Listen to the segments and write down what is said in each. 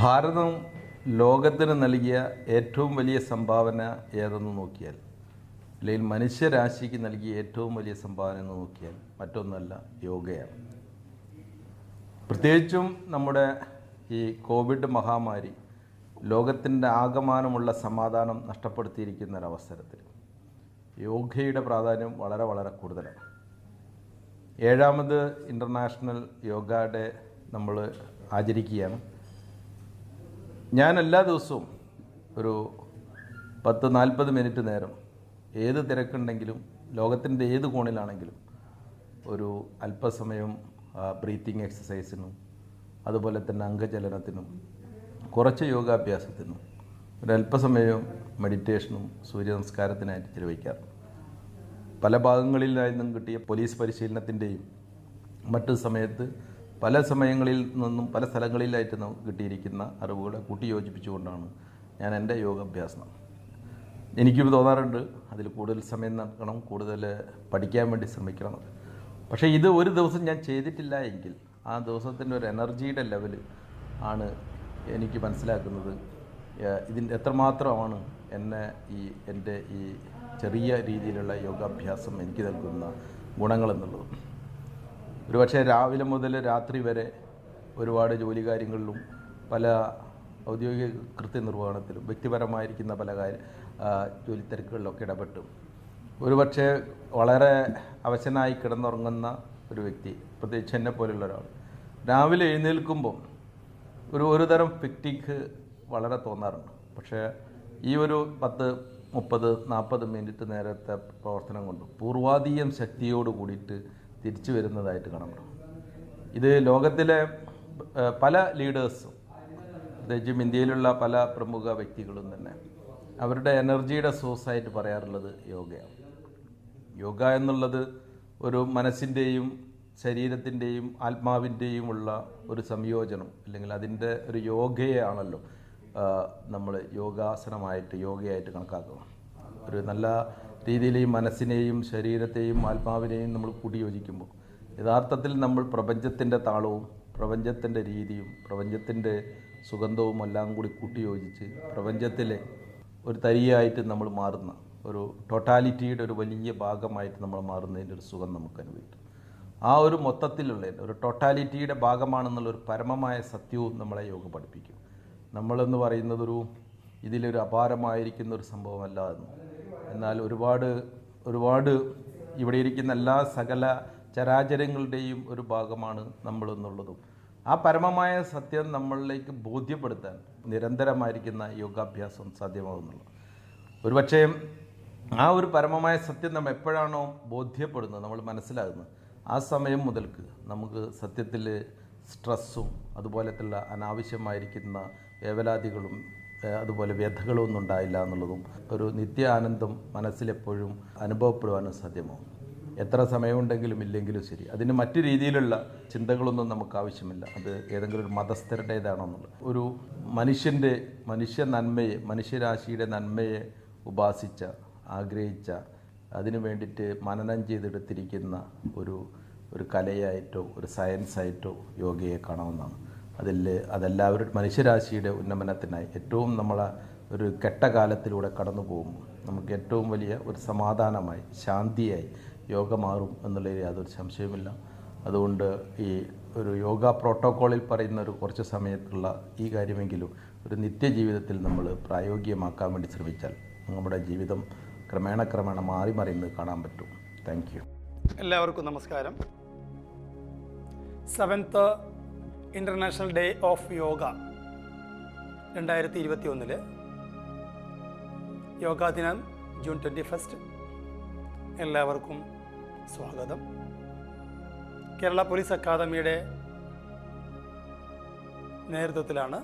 ഭാരതം ലോകത്തിന് നൽകിയ ഏറ്റവും വലിയ സംഭാവന ഏതെന്ന് നോക്കിയാൽ, അല്ലെങ്കിൽ മനുഷ്യരാശിക്ക് നൽകിയ ഏറ്റവും വലിയ സംഭാവന എന്ന് നോക്കിയാൽ മറ്റൊന്നല്ല, യോഗയാണ്. പ്രത്യേകിച്ചും നമ്മുടെ ഈ കോവിഡ് മഹാമാരി ലോകത്തിൻ്റെ ആകമാനമുള്ള സമാധാനം നഷ്ടപ്പെടുത്തിയിരിക്കുന്ന ഒരവസരത്തിൽ യോഗയുടെ പ്രാധാന്യം വളരെ വളരെ കൂടുതലാണ്. 7ാമത് ഇൻ്റർനാഷണൽ യോഗ ഡേ നമ്മൾ ആചരിക്കുകയാണ്. ഞാൻ എല്ലാ ദിവസവും ഒരു 10-40 മിനിറ്റ് നേരം ഏത് തിരക്കുണ്ടെങ്കിലും ലോകത്തിൻ്റെ ഏത് കോണിലാണെങ്കിലും ഒരു അല്പസമയം ബ്രീത്തിങ് എക്സസൈസിനും അതുപോലെ തന്നെ അംഗചലനത്തിനും കുറച്ച് യോഗാഭ്യാസത്തിനും ഒരല്പസമയം മെഡിറ്റേഷനും സൂര്യനമസ്കാരത്തിനായിട്ട് ചിലവഴിക്കാറുണ്ട്. പല ഭാഗങ്ങളിലായി നിന്നും കിട്ടിയ പോലീസ് പരിശീലനത്തിൻ്റെയും മറ്റു സമയത്ത് പല സമയങ്ങളിൽ നിന്നും പല സ്ഥലങ്ങളിലായിട്ട് നമുക്ക് കിട്ടിയിരിക്കുന്ന അറിവുകളെ കൂട്ടിയോജിപ്പിച്ചുകൊണ്ടാണ് ഞാൻ എൻ്റെ യോഗാഭ്യാസം. എനിക്കും തോന്നാറുണ്ട് അതിൽ കൂടുതൽ സമയം നടക്കണം, കൂടുതൽ പഠിക്കാൻ വേണ്ടി ശ്രമിക്കണം. പക്ഷേ ഇത് ഒരു ദിവസം ഞാൻ ചെയ്തിട്ടില്ല എങ്കിൽ ആ ദിവസത്തിൻ്റെ ഒരു എനർജിയുടെ ലെവൽ ആണ് എനിക്ക് മനസ്സിലാക്കുന്നത് ഇതിൻ്റെ എത്രമാത്രമാണ് എൻ്റെ ഈ ചെറിയ രീതിയിലുള്ള യോഗാഭ്യാസം എനിക്ക് നൽകുന്ന ഗുണങ്ങളെന്നുള്ളത്. ഒരുപക്ഷെ രാവിലെ മുതൽ രാത്രി വരെ ഒരുപാട് ജോലി കാര്യങ്ങളിലും പല ഔദ്യോഗിക കൃത്യനിർവഹണത്തിലും വ്യക്തിപരമായിരിക്കുന്ന പല ജോലി തിരക്കുകളിലൊക്കെ ഇടപെട്ടും ഒരുപക്ഷെ വളരെ അവശനായി കിടന്നുറങ്ങുന്ന ഒരു വ്യക്തി, പ്രത്യേകിച്ച് എന്നെ പോലുള്ള ഒരാൾ, രാവിലെ എഴുന്നേൽക്കുമ്പോൾ ഒരു തരം ഫിറ്റിക്ക് വളരെ തോന്നാറുണ്ട്. പക്ഷേ ഈ ഒരു 10-30-40 മിനിറ്റ് നേരത്തെ പ്രവർത്തനം കൊണ്ട് പൂർവാധീനം ശക്തിയോട് കൂടിയിട്ട് തിരിച്ചു വരുന്നതായിട്ട് കാണപ്പെടും. ഇത് ലോകത്തിലെ പല ലീഡേഴ്സും, പ്രത്യേകിച്ചും ഇന്ത്യയിലുള്ള പല പ്രമുഖ വ്യക്തികളും തന്നെ അവരുടെ എനർജിയുടെ സോഴ്സായിട്ട് പറയാറുള്ളത് യോഗയാണ്. യോഗ എന്നുള്ളത് ഒരു മനസ്സിൻ്റെയും ശരീരത്തിൻ്റെയും ആത്മാവിൻ്റെയും ഉള്ള ഒരു സംയോജനം, അല്ലെങ്കിൽ അതിൻ്റെ ഒരു യോഗയാണല്ലോ നമ്മൾ യോഗയായിട്ട് കണക്കാക്കുക. ഒരു നല്ല രീതിയിൽ ഈ മനസ്സിനെയും ശരീരത്തെയും ആത്മാവിനെയും നമ്മൾ കൂട്ടിയോജിക്കുമ്പോൾ യഥാർത്ഥത്തിൽ നമ്മൾ പ്രപഞ്ചത്തിൻ്റെ താളവും പ്രപഞ്ചത്തിൻ്റെ രീതിയും പ്രപഞ്ചത്തിൻ്റെ സുഗന്ധവും എല്ലാം കൂടി കൂട്ടിയോജിച്ച് പ്രപഞ്ചത്തിലെ ഒരു തരിയായിട്ട് നമ്മൾ മാറുന്ന ഒരു ടോട്ടാലിറ്റിയുടെ ഒരു വലിയ ഭാഗമായിട്ട് നമ്മൾ മാറുന്നതിൻ്റെ ഒരു സുഖം നമുക്ക് അനുഭവിക്കും. ആ ഒരു മൊത്തത്തിലുള്ള ഒരു ടോട്ടാലിറ്റിയുടെ ഭാഗമാണെന്നുള്ളൊരു പരമമായ സത്യവും നമ്മളെ യോഗ പഠിപ്പിക്കും. നമ്മളെന്ന് പറയുന്നത് ഇതിലൊരു അപാരമായിരിക്കുന്ന ഒരു സംഭവമല്ല എന്ന്. എന്നാൽ ഒരുപാട് ഇവിടെ ഇരിക്കുന്ന എല്ലാ സകല ചരാചരങ്ങളുടെയും ഒരു ഭാഗമാണ് നമ്മളെന്നുള്ളതും ആ പരമമായ സത്യം നമ്മളിലേക്ക് ബോധ്യപ്പെടുത്താൻ നിരന്തരമായിരിക്കുന്ന യോഗാഭ്യാസം സാധ്യമാകുന്നുള്ളൂ. ഒരുപക്ഷേ ആ ഒരു പരമമായ സത്യം നമ്മൾ എപ്പോഴാണോ ബോധ്യപ്പെടുന്നത്, നമ്മൾ മനസ്സിലാകുന്നത്, ആ സമയം മുതൽക്ക് നമുക്ക് സത്യത്തിൽ സ്ട്രെസ്സും അതുപോലത്തുള്ള അനാവശ്യമായിരിക്കുന്ന വേവലാതികളും അതുപോലെ വ്യഥകളും ഒന്നും ഉണ്ടായില്ല എന്നുള്ളതും ഒരു നിത്യ ആനന്ദം മനസ്സിലെപ്പോഴും അനുഭവപ്പെടുവാനും സാധ്യമാവും. എത്ര സമയമുണ്ടെങ്കിലും ഇല്ലെങ്കിലും ശരി, അതിന് മറ്റു രീതിയിലുള്ള ചിന്തകളൊന്നും നമുക്ക് ആവശ്യമില്ല. അത് ഏതെങ്കിലും ഒരു മതസ്ഥരുടേതാണെന്നുള്ളത്. ഒരു മനുഷ്യ നന്മയെ, മനുഷ്യരാശിയുടെ നന്മയെ ഉപാസിച്ച, ആഗ്രഹിച്ച, അതിനു വേണ്ടിയിട്ട് മനനം ചെയ്തെടുത്തിരിക്കുന്ന ഒരു കലയായിട്ടോ ഒരു സയൻസായിട്ടോ യോഗയെ കാണാവുന്നതാണ്. അതെല്ലാവരും മനുഷ്യരാശിയുടെ ഉന്നമനത്തിനായി ഏറ്റവും നമ്മളെ ഒരു കെട്ട കാലത്തിലൂടെ കടന്നു പോകുമ്പോൾ നമുക്ക് ഏറ്റവും വലിയ ഒരു സമാധാനമായി, ശാന്തിയായി യോഗ മാറും എന്നുള്ളതിൽ യാതൊരു സംശയമില്ല. അതുകൊണ്ട് ഈ ഒരു യോഗ പ്രോട്ടോക്കോളിൽ പറയുന്ന കുറച്ച് സമയത്തുള്ള ഈ കാര്യമെങ്കിലും ഒരു നിത്യജീവിതത്തിൽ നമ്മൾ പ്രായോഗികമാക്കാൻ വേണ്ടി ശ്രമിച്ചാൽ നമ്മുടെ ജീവിതം ക്രമേണ മാറി മറിയുന്നത് കാണാൻ പറ്റും. Thank you. എല്ലാവർക്കും നമസ്കാരം. 7th international day of yoga 2021 yoga ദിനം ജൂൺ 21. എല്ലാവർക്കും സ്വാഗതം. കേരള പോലീസ് അക്കാദമിയുടെ നേതൃത്വത്തിലാണ്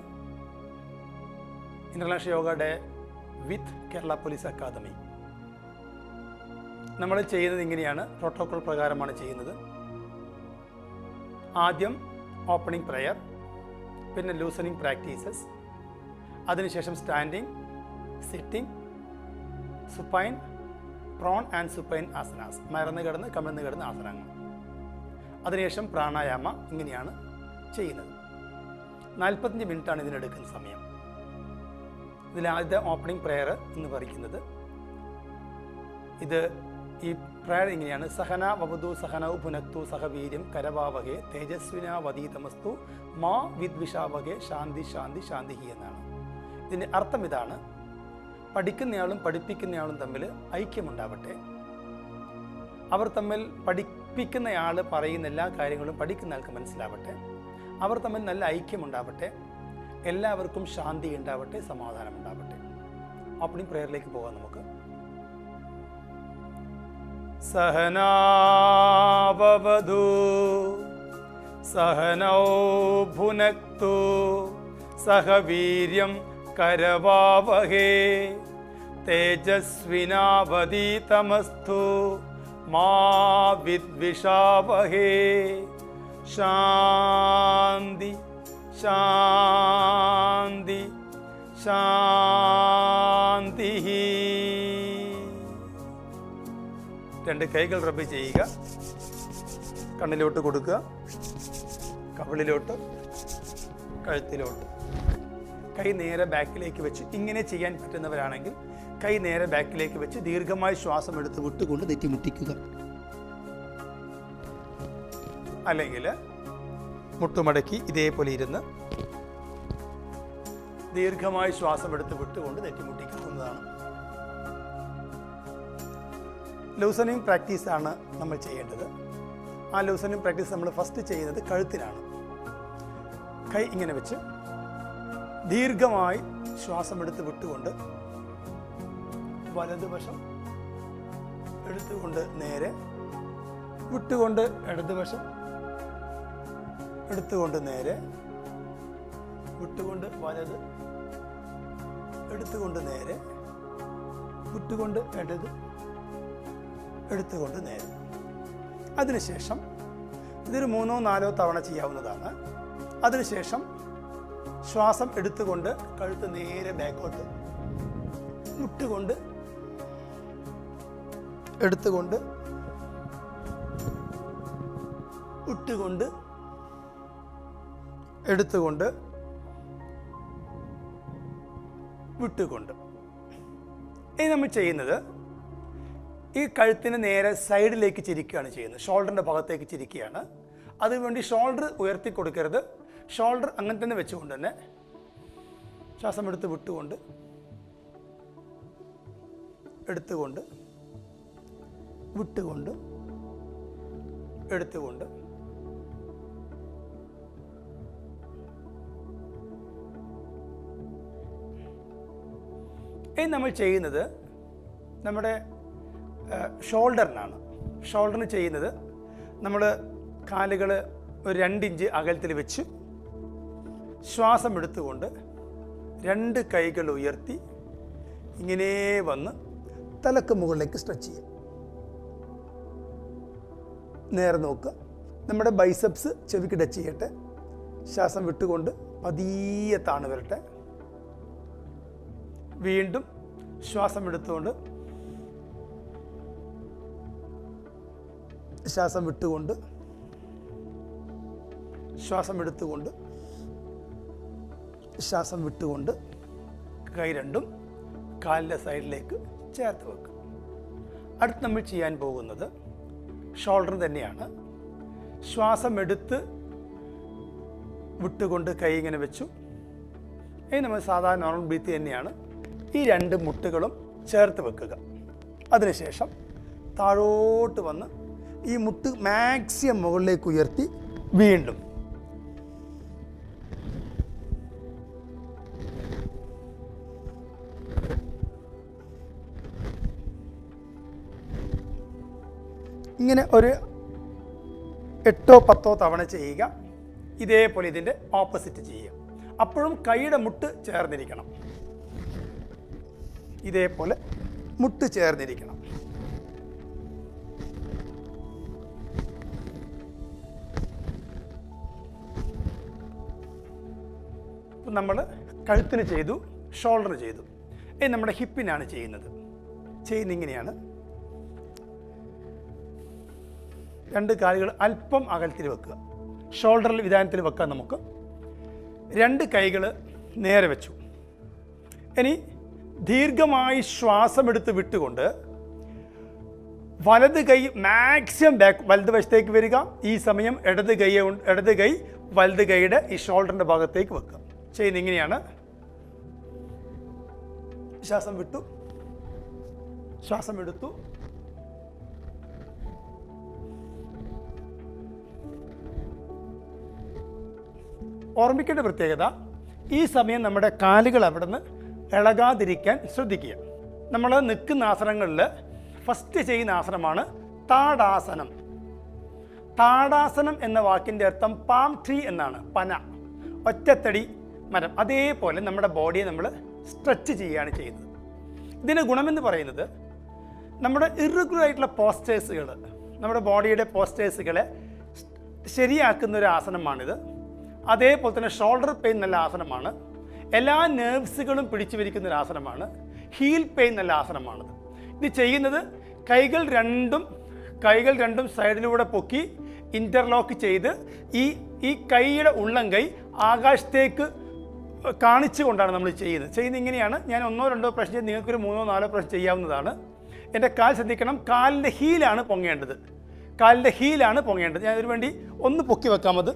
international yoga day with Kerala police academy. നമ്മൾ ചെയ്യുന്നത് ഇങ്ങനെയാണ്, പ്രോട്ടോകോൾ പ്രകാരമാണ് ചെയ്യുന്നത്. ആദ്യം ഓപ്പണിംഗ് പ്രയർ, പിന്നെ ലൂസനിങ് പ്രാക്ടീസസ്, അതിനുശേഷം standing, sitting, supine, prone and supine asanas, മറന്ന് കിടന്ന് കമിഴ്ന്ന് കിടന്ന് ആസനങ്ങൾ. അതിനുശേഷം പ്രാണായാമ. ഇങ്ങനെയാണ് ചെയ്യുന്നത്. 45 മിനിറ്റാണ് ഇതിനെടുക്കുന്ന സമയം. ഇതിൽ ആദ്യത്തെ ഓപ്പണിംഗ് പ്രയർ എന്ന് പറയുന്നത് ഈ പ്രയർ ഇങ്ങനെയാണ്: സഹന വവതു സഹനൗ ഭുനക്തു സഹവീര്യം കരവാവഹേ തേജസ്വിനാ വതീതമസ്തു മാ വിദ്വിഷാവഹേ ശാന്തി ശാന്തി ശാന്തിഹി എന്നാണ്. ഇതിൻ്റെ അർത്ഥം ഇതാണ്: പഠിക്കുന്നയാളും പഠിപ്പിക്കുന്നയാളും തമ്മിൽ ഐക്യമുണ്ടാവട്ടെ. അവർ തമ്മിൽ പഠിപ്പിക്കുന്നയാൾ പറയുന്ന എല്ലാ കാര്യങ്ങളും പഠിക്കുന്ന ആൾക്ക് മനസ്സിലാവട്ടെ. അവർ തമ്മിൽ നല്ല ഐക്യമുണ്ടാവട്ടെ. എല്ലാവർക്കും ശാന്തി ഉണ്ടാവട്ടെ, സമാധാനം ഉണ്ടാവട്ടെ. ഓപ്പണിംഗ് പ്രയറിലേക്ക് പോകാം നമുക്ക്. സഹനാവവതു സഹനൗ ഭുനക്തു സഹവീര്യം കരവാവഹേ തേജസ്വിനാവതീതമസ്തു മാ വിദ്വിഷാവഹേ ശാന്തി ശാന്തി ശാന്തി. രണ്ട് കൈകൾ റബ്ബ് ചെയ്യുക. കണ്ണിലോട്ട് കൊടുക്കുക, കവിളിലോട്ട്, കഴുത്തിലോട്ട്. കൈ നേരെ ബാക്കിലേക്ക് വെച്ച്, ഇങ്ങനെ ചെയ്യാൻ പറ്റുന്നവരാണെങ്കിൽ കൈ നേരെ ബാക്കിലേക്ക് വെച്ച് ദീർഘമായി ശ്വാസം എടുത്ത് വിട്ടുകൊണ്ട് നെറ്റിമുട്ടിക്കുക. അല്ലെങ്കിൽ മുട്ടുമടക്കി ഇതേപോലെ ഇരുന്ന് ദീർഘമായി ശ്വാസം എടുത്ത് വിട്ടുകൊണ്ട് നെറ്റിമുട്ടിക്കുന്നതാണ്. ലൂസനിങ് പ്രാക്ടീസാണ് നമ്മൾ ചെയ്യേണ്ടത്. ആ ലൂസനിങ് പ്രാക്ടീസ് നമ്മൾ ഫസ്റ്റ് ചെയ്യുന്നത് കഴുത്തിനാണ്. കൈ ഇങ്ങനെ വെച്ച് ദീർഘമായി ശ്വാസം എടുത്ത് വിട്ടുകൊണ്ട് വലതുവശം എടുത്തുകൊണ്ട് നേരെ, വിട്ടുകൊണ്ട് ഇടതുവശം എടുത്തുകൊണ്ട് നേരെ, വിട്ടുകൊണ്ട് വലത്, എടുത്തുകൊണ്ട് നേരെ, വിട്ടുകൊണ്ട് ഇടത്, എടുത്തുകൊണ്ട് നേരെ. അതിനുശേഷം ഇതൊരു 3-4 തവണ ചെയ്യാവുന്നതാണ്. അതിനുശേഷം ശ്വാസം എടുത്തുകൊണ്ട് കഴുത്ത് നേരെ ബാക്കോട്ട്, വിട്ടുകൊണ്ട് എടുത്തുകൊണ്ട്, വിട്ടുകൊണ്ട് എടുത്തുകൊണ്ട്, വിട്ടുകൊണ്ട്. ഇനി നമ്മൾ ചെയ്യുന്നത് ഈ കഴുത്തിന് നേരെ സൈഡിലേക്ക് ചിരിക്കുകയാണ് ചെയ്യുന്നത്. ഷോൾഡറിൻ്റെ ഭാഗത്തേക്ക് ചിരിക്കുകയാണ്. അതിനുവേണ്ടി ഷോൾഡർ ഉയർത്തി കൊടുക്കരുത്. ഷോൾഡർ അങ്ങനെ തന്നെ വെച്ചുകൊണ്ട് തന്നെ ശ്വാസം എടുത്ത് വിട്ടുകൊണ്ട്, എടുത്തുകൊണ്ട്, വിട്ടുകൊണ്ട്, എടുത്തുകൊണ്ട്. ഇനി നമ്മൾ ചെയ്യുന്നത് നമ്മുടെ ഷോൾഡറിനാണ്. ഷോൾഡറിന് ചെയ്യുന്നത് നമ്മൾ കാലുകൾ ഒരു 2 ഇഞ്ച് അകലത്തിൽ വെച്ച് ശ്വാസം എടുത്തുകൊണ്ട് 2 കൈകൾ ഉയർത്തി ഇങ്ങനെ വന്ന് തലക്ക് മുകളിലേക്ക് സ്ട്രെച്ച് ചെയ്യുക. നേരെ നോക്കുക. നമ്മുടെ ബൈസെപ്സ് ചെവിക്ക് ടച്ച് ചെയ്യട്ടെ. ശ്വാസം വിട്ടുകൊണ്ട് പതിയെ താണു വരട്ടെ. വീണ്ടും ശ്വാസം എടുത്തുകൊണ്ട് ശ്വാസം വിട്ടുകൊണ്ട്, ശ്വാസം എടുത്തുകൊണ്ട്, ശ്വാസം വിട്ടുകൊണ്ട് കൈ രണ്ടും കാലിൻ്റെ സൈഡിലേക്ക് ചേർത്ത് വെക്കുക. അടുത്ത് നമ്മൾ ചെയ്യാൻ പോകുന്നത് ഷോൾഡർ തന്നെയാണ്. ശ്വാസം എടുത്ത് വിട്ടുകൊണ്ട് കൈ ഇങ്ങനെ വെച്ചു. ഇനി നമ്മൾ സാധാരണ നോർമൽ ബ്രീത്ത് തന്നെയാണ്. ഈ 2 മുട്ടുകളും ചേർത്ത് വെക്കുക. അതിനുശേഷം താഴോട്ട് വന്ന് ഈ മുട്ട് മാക്സിമം മുകളിലേക്ക് ഉയർത്തി വീണ്ടും ഇങ്ങനെ ഒരു 8-10 തവണ ചെയ്യുക. ഇതേപോലെ ഇതിൻ്റെ ഓപ്പോസിറ്റ് ചെയ്യുക. അപ്പോഴും കൈയുടെ മുട്ട് ചേർന്നിരിക്കണം. ഇതേപോലെ മുട്ട് ചേർന്നിരിക്കണം. നമ്മൾ കഴുത്തിന് ചെയ്തു, ഷോൾഡറിന് ചെയ്തു. ഇനി നമ്മുടെ ഹിപ്പിനാണ് ചെയ്യുന്നത്. ഇങ്ങനെയാണ്. 2 കാലുകൾ അല്പം അകലത്തിൽ വെക്കുക. ഷോൾഡറിൽ വിധാനത്തിൽ വെക്കാം. നമുക്ക് രണ്ട് കൈകൾ നേരെ വെച്ചു. ഇനി ദീർഘമായി ശ്വാസമെടുത്ത് വിട്ടുകൊണ്ട് വലത് കൈ മാക്സിമം വലതുവശത്തേക്ക് വരിക. ഈ സമയം ഇടത് കൈ വലത് കൈയുടെ ഈ ഷോൾഡറിൻ്റെ ഭാഗത്തേക്ക് വെക്കുക. ചെയ്യുന്നത് ഇങ്ങനെയാണ്. ശ്വാസം വിട്ടു, ശ്വാസം എടുത്തു, ഓർമ്മിക്കേണ്ട പ്രത്യേകത, ഈ സമയം നമ്മുടെ കാലുകൾ അവിടെ നിന്ന് ഇളകാതിരിക്കാൻ ശ്രദ്ധിക്കുക. നമ്മൾ നിൽക്കുന്ന ആസനങ്ങളിൽ ഫസ്റ്റ് ചെയ്യുന്ന ആസനമാണ് താടാസനം. താടാസനം എന്ന വാക്കിൻ്റെ അർത്ഥം പാം ട്രീ എന്നാണ്, പന, ഒറ്റത്തടി മരം. അതേപോലെ നമ്മുടെ ബോഡിയെ നമ്മൾ സ്ട്രെച്ച് ചെയ്യുകയാണ് ചെയ്യുന്നത്. ഇതിൻ്റെ ഗുണമെന്ന് പറയുന്നത് നമ്മുടെ ഇറഗുലർ ആയിട്ടുള്ള പോസ്റ്റേഴ്സുകൾ, നമ്മുടെ ബോഡിയുടെ പോസ്റ്റേഴ്സുകളെ ശരിയാക്കുന്ന ഒരു ആസനമാണിത്. അതേപോലെ തന്നെ ഷോൾഡർ പെയിൻ നല്ല ആസനമാണ്. എല്ലാ നെർവ്സുകളും പിടിച്ചു വലിക്കുന്ന ഒരു ആസനമാണ്. ഹീൽ പെയിൻ നല്ല ആസനമാണിത്. ഇത് ചെയ്യുന്നത് കൈകൾ രണ്ടും സൈഡിലൂടെ പൊക്കി ഇൻ്റർലോക്ക് ചെയ്ത് ഈ കൈയുടെ ഉള്ളം കൈ ആകാശത്തേക്ക് കാണിച്ചുകൊണ്ടാണ് നമ്മൾ ചെയ്യുന്നത് ഇങ്ങനെയാണ്. ഞാൻ 1-2 പ്രാവശ്യം നിങ്ങൾക്കൊരു 3-4 പ്രാവശ്യം ചെയ്യാവുന്നതാണ്. എൻ്റെ കാൽ ശ്രദ്ധിക്കണം, കാലിൻ്റെ ഹീലാണ് പൊങ്ങേണ്ടത്. ഞാൻ അതിനു വേണ്ടി ഒന്ന് പൊക്കി വെക്കാമത്.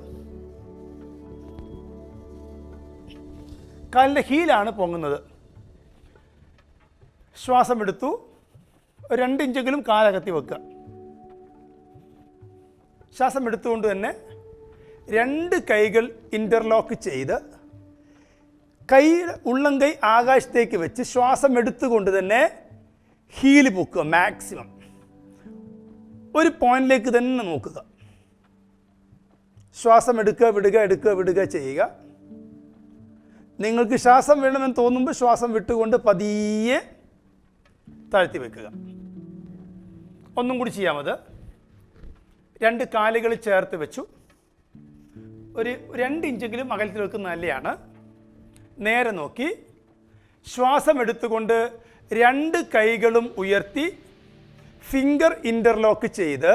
കാലിൻ്റെ ഹീലാണ് പൊങ്ങുന്നത്. ശ്വാസം എടുത്തു, 2 ഇഞ്ചെങ്കിലും കാലകത്തി വെക്കുക. ശ്വാസം എടുത്തുകൊണ്ട് തന്നെ 2 കൈകൾ ഇൻ്റർലോക്ക് ചെയ്ത് ഉള്ളം കൈ ആകാശത്തേക്ക് വെച്ച് ശ്വാസം എടുത്തുകൊണ്ട് തന്നെ ഹീല് പൊക്കുക. മാക്സിമം ഒരു പോയിന്റിലേക്ക് തന്നെ നോക്കുക. ശ്വാസം എടുക്കുക, വിടുക ചെയ്യുക. നിങ്ങൾക്ക് ശ്വാസം വേണമെന്ന് തോന്നുമ്പോൾ ശ്വാസം വിട്ടുകൊണ്ട് പതിയെ താഴ്ത്തി വെക്കുക. ഒന്നും കൂടി ചെയ്യാമത്. 2 കാലുകൾ ചേർത്ത് വെച്ചു. ഒരു 2 ഇഞ്ചെങ്കിലും അകലത്തിൽ വെക്കുന്ന നല്ലതാണ്. നേരെ നോക്കി ശ്വാസം എടുത്തുകൊണ്ട് 2 കൈകളും ഉയർത്തി ഫിംഗർ ഇൻ്റർലോക്ക് ചെയ്ത്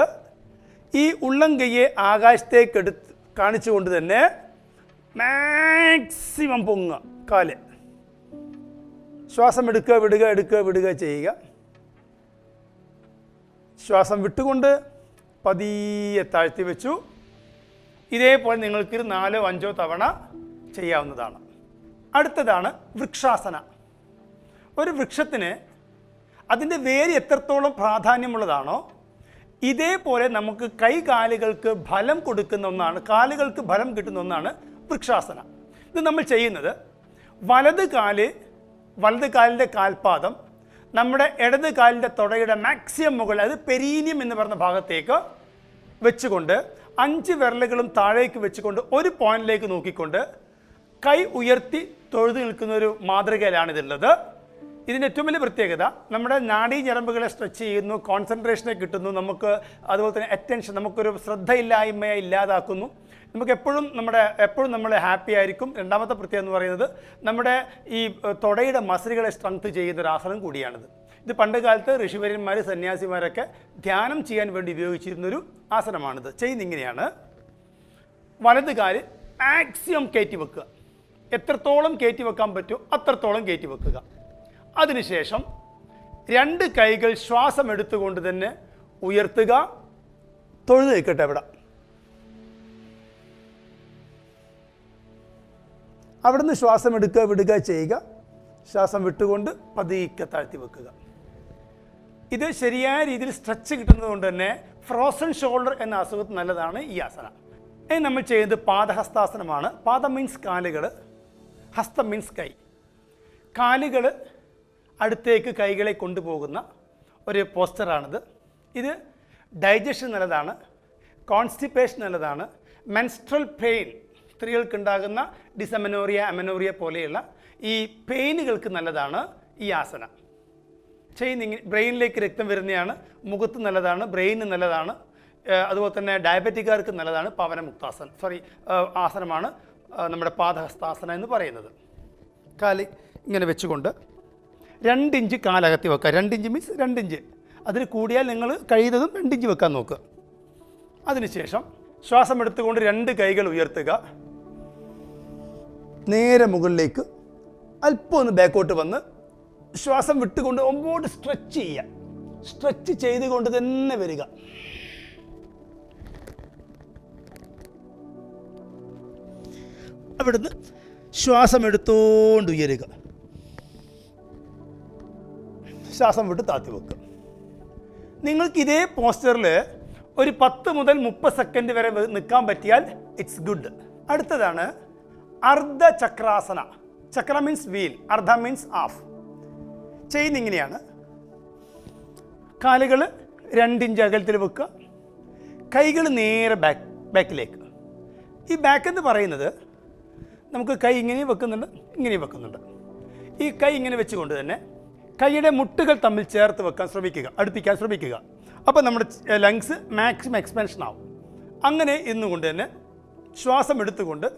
ഈ ഉള്ളം കൈയെ ആകാശത്തേക്ക് കാണിച്ചുകൊണ്ട് തന്നെ മാക്സിമം പൊങ്ങുക കാല്. ശ്വാസം എടുക്കുക, വിടുക ചെയ്യുക. ശ്വാസം വിട്ടുകൊണ്ട് പതിയെ താഴ്ത്തി വെച്ചു. ഇതേപോലെ നിങ്ങൾക്ക് 4-5 തവണ ചെയ്യാവുന്നതാണ്. അടുത്തതാണ് വൃക്ഷാസന. ഒരു വൃക്ഷത്തിന് അതിൻ്റെ വേര് എത്രത്തോളം പ്രാധാന്യമുള്ളതാണോ ഇതേപോലെ നമുക്ക് കൈകാലുകൾക്ക് ഫലം കൊടുക്കുന്ന ഒന്നാണ്, കാലുകൾക്ക് ഫലം കിട്ടുന്ന ഒന്നാണ് വൃക്ഷാസന. ഇത് നമ്മൾ ചെയ്യുന്നത് വലത് കാലിൻ്റെ കാൽപാദം നമ്മുടെ ഇടത് കാലിൻ്റെ തുടയുടെ മാക്സിമം മുകളിൽ, അത് പെരീനിയം എന്ന് പറയുന്ന ഭാഗത്തേക്ക് വെച്ചുകൊണ്ട് 5 വിരലുകളും താഴേക്ക് വെച്ചുകൊണ്ട് ഒരു പോയിന്റിലേക്ക് നോക്കിക്കൊണ്ട് കൈ ഉയർത്തി തൊഴുതു നിൽക്കുന്ന ഒരു മാതൃകയിലാണിതുള്ളത്. ഇതിൻ്റെ ഏറ്റവും വലിയ പ്രത്യേകത നമ്മുടെ നാഡീ ഞരമ്പുകളെ സ്ട്രെച്ച് ചെയ്യുന്നു, കോൺസെൻട്രേഷനെ കിട്ടുന്നു, നമുക്ക് അതുപോലെ തന്നെ അറ്റൻഷൻ, നമുക്കൊരു ശ്രദ്ധയില്ലായ്മയെ ഇല്ലാതാക്കുന്നു. നമുക്ക് എപ്പോഴും നമ്മൾ ഹാപ്പി ആയിരിക്കും. രണ്ടാമത്തെ പ്രത്യേകത എന്ന് പറയുന്നത് നമ്മുടെ ഈ തുടയുടെ മസിലുകളെ സ്ട്രെങ്ത് ചെയ്യുന്ന ഒരു ആസനം കൂടിയാണിത്. ഇത് പണ്ട് കാലത്ത് ഋഷിവര്യന്മാർ, സന്യാസിമാരൊക്കെ ധ്യാനം ചെയ്യാൻ വേണ്ടി ഉപയോഗിച്ചിരുന്നൊരു ആസനമാണിത്. ചെയ്യുന്നിങ്ങനെയാണ്. വലത് കാല് മാക്സിമം കയറ്റി വെക്കുക. എത്രത്തോളം കയറ്റി വെക്കാൻ പറ്റുമോ അത്രത്തോളം കയറ്റി വെക്കുക. അതിനുശേഷം 2 കൈകൾ ശ്വാസം എടുത്തുകൊണ്ട് തന്നെ ഉയർത്തുക. തൊഴുത് നിൽക്കട്ടെ അവിടെ. അവിടുന്ന് ശ്വാസം എടുക്കുക, വിടുക ചെയ്യുക. ശ്വാസം വിട്ടുകൊണ്ട് പതുക്കെ താഴ്ത്തി വെക്കുക. ഇത് ശരിയായ രീതിയിൽ സ്ട്രെച്ച് കിട്ടുന്നത് കൊണ്ട് തന്നെ ഫ്രോസൺ ഷോൾഡർ എന്ന അസുഖത്തിന് നല്ലതാണ് ഈ ആസന. ഇനി നമ്മൾ ചെയ്യുന്നത് പാദഹസ്താസനമാണ്. പാദം മീൻസ് കാലുകൾ, ഹസ്തം മീൻസ് കൈ. കാലുകൾ അടുത്തേക്ക് കൈകളെ കൊണ്ടുപോകുന്ന ഒരു പോസ്റ്ററാണിത്. ഇത് ഡൈജഷൻ നല്ലതാണ്, കോൺസ്റ്റിപ്പേഷൻ നല്ലതാണ്, മെൻസ്ട്രൽ പെയിൻ, സ്ത്രീകൾക്കുണ്ടാകുന്ന ഡിസമെനോറിയ, അമെനോറിയ പോലെയുള്ള ഈ പെയിനുകൾക്ക് നല്ലതാണ് ഈ ആസന. ബ്രെയിനിലേക്ക് രക്തം വരുന്നതാണ്, മുഖത്ത് നല്ലതാണ്, ബ്രെയിന് നല്ലതാണ്. അതുപോലെ തന്നെ ഡയബറ്റിക്കാർക്ക് നല്ലതാണ്. ആസനമാണ് നമ്മുടെ പാദഹസ്താസന എന്ന് പറയുന്നത്. കാല് ഇങ്ങനെ വെച്ചുകൊണ്ട് 2 ഇഞ്ച് കാലകത്തി വെക്കുക. 2 ഇഞ്ച് മീൻസ് 2 ഇഞ്ച്. അതിൽ കൂടിയാൽ നിങ്ങൾ കഴിയുന്നതും 2 ഇഞ്ച് വെക്കാൻ നോക്കുക. അതിനുശേഷം ശ്വാസം എടുത്തുകൊണ്ട് 2 കൈകൾ ഉയർത്തുക. നേരെ മുകളിലേക്ക് അല്പം ഒന്ന് ബാക്കോട്ട് വന്ന് ശ്വാസം വിട്ടുകൊണ്ട് ഒമ്പോട്ട് സ്ട്രെച്ച് ചെയ്യുക. സ്ട്രെച്ച് ചെയ്തുകൊണ്ട് തന്നെ വരിക. അവിടുന്ന് ശ്വാസം എടുത്തോണ്ട് ഉയരുക. ശ്വാസം വിട്ട് താത്തി വെക്കുക. നിങ്ങൾക്ക് ഇതേ പോസ്റ്ററിൽ ഒരു 10 മുതൽ 30 സെക്കൻഡ് വരെ നിൽക്കാൻ പറ്റിയാൽ ഇറ്റ്സ് ഗുഡ്. അടുത്തതാണ് അർദ്ധ ചക്രാസന. ചക്ര മീൻസ് വീൽ, അർദ്ധ മീൻസ് ഹാഫ്. ചെയ്യുന്ന ഇങ്ങനെയാണ്. കാലുകൾ 2 ഇഞ്ച് അകലത്തിൽ വെക്കുക. കൈകൾ നേരെ ബാക്കിലേക്ക്. ഈ ബാക്ക് എന്ന് പറയുന്നത് നമുക്ക് കൈ ഇങ്ങനെയും വെക്കുന്നുണ്ട്, ഇങ്ങനെയും വെക്കുന്നുണ്ട്. ഈ കൈ ഇങ്ങനെ വെച്ചുകൊണ്ട് തന്നെ കൈയുടെ മുട്ടുകൾ തമ്മിൽ ചേർത്ത് വെക്കാൻ ശ്രമിക്കുക, അടുപ്പിക്കാൻ ശ്രമിക്കുക. അപ്പോൾ നമ്മുടെ ലങ്സ് മാക്സിമം എക്സ്പാൻഷൻ ആവും. അങ്ങനെ ഇന്നുകൊണ്ട് തന്നെ ശ്വാസം എടുത്തുകൊണ്ട്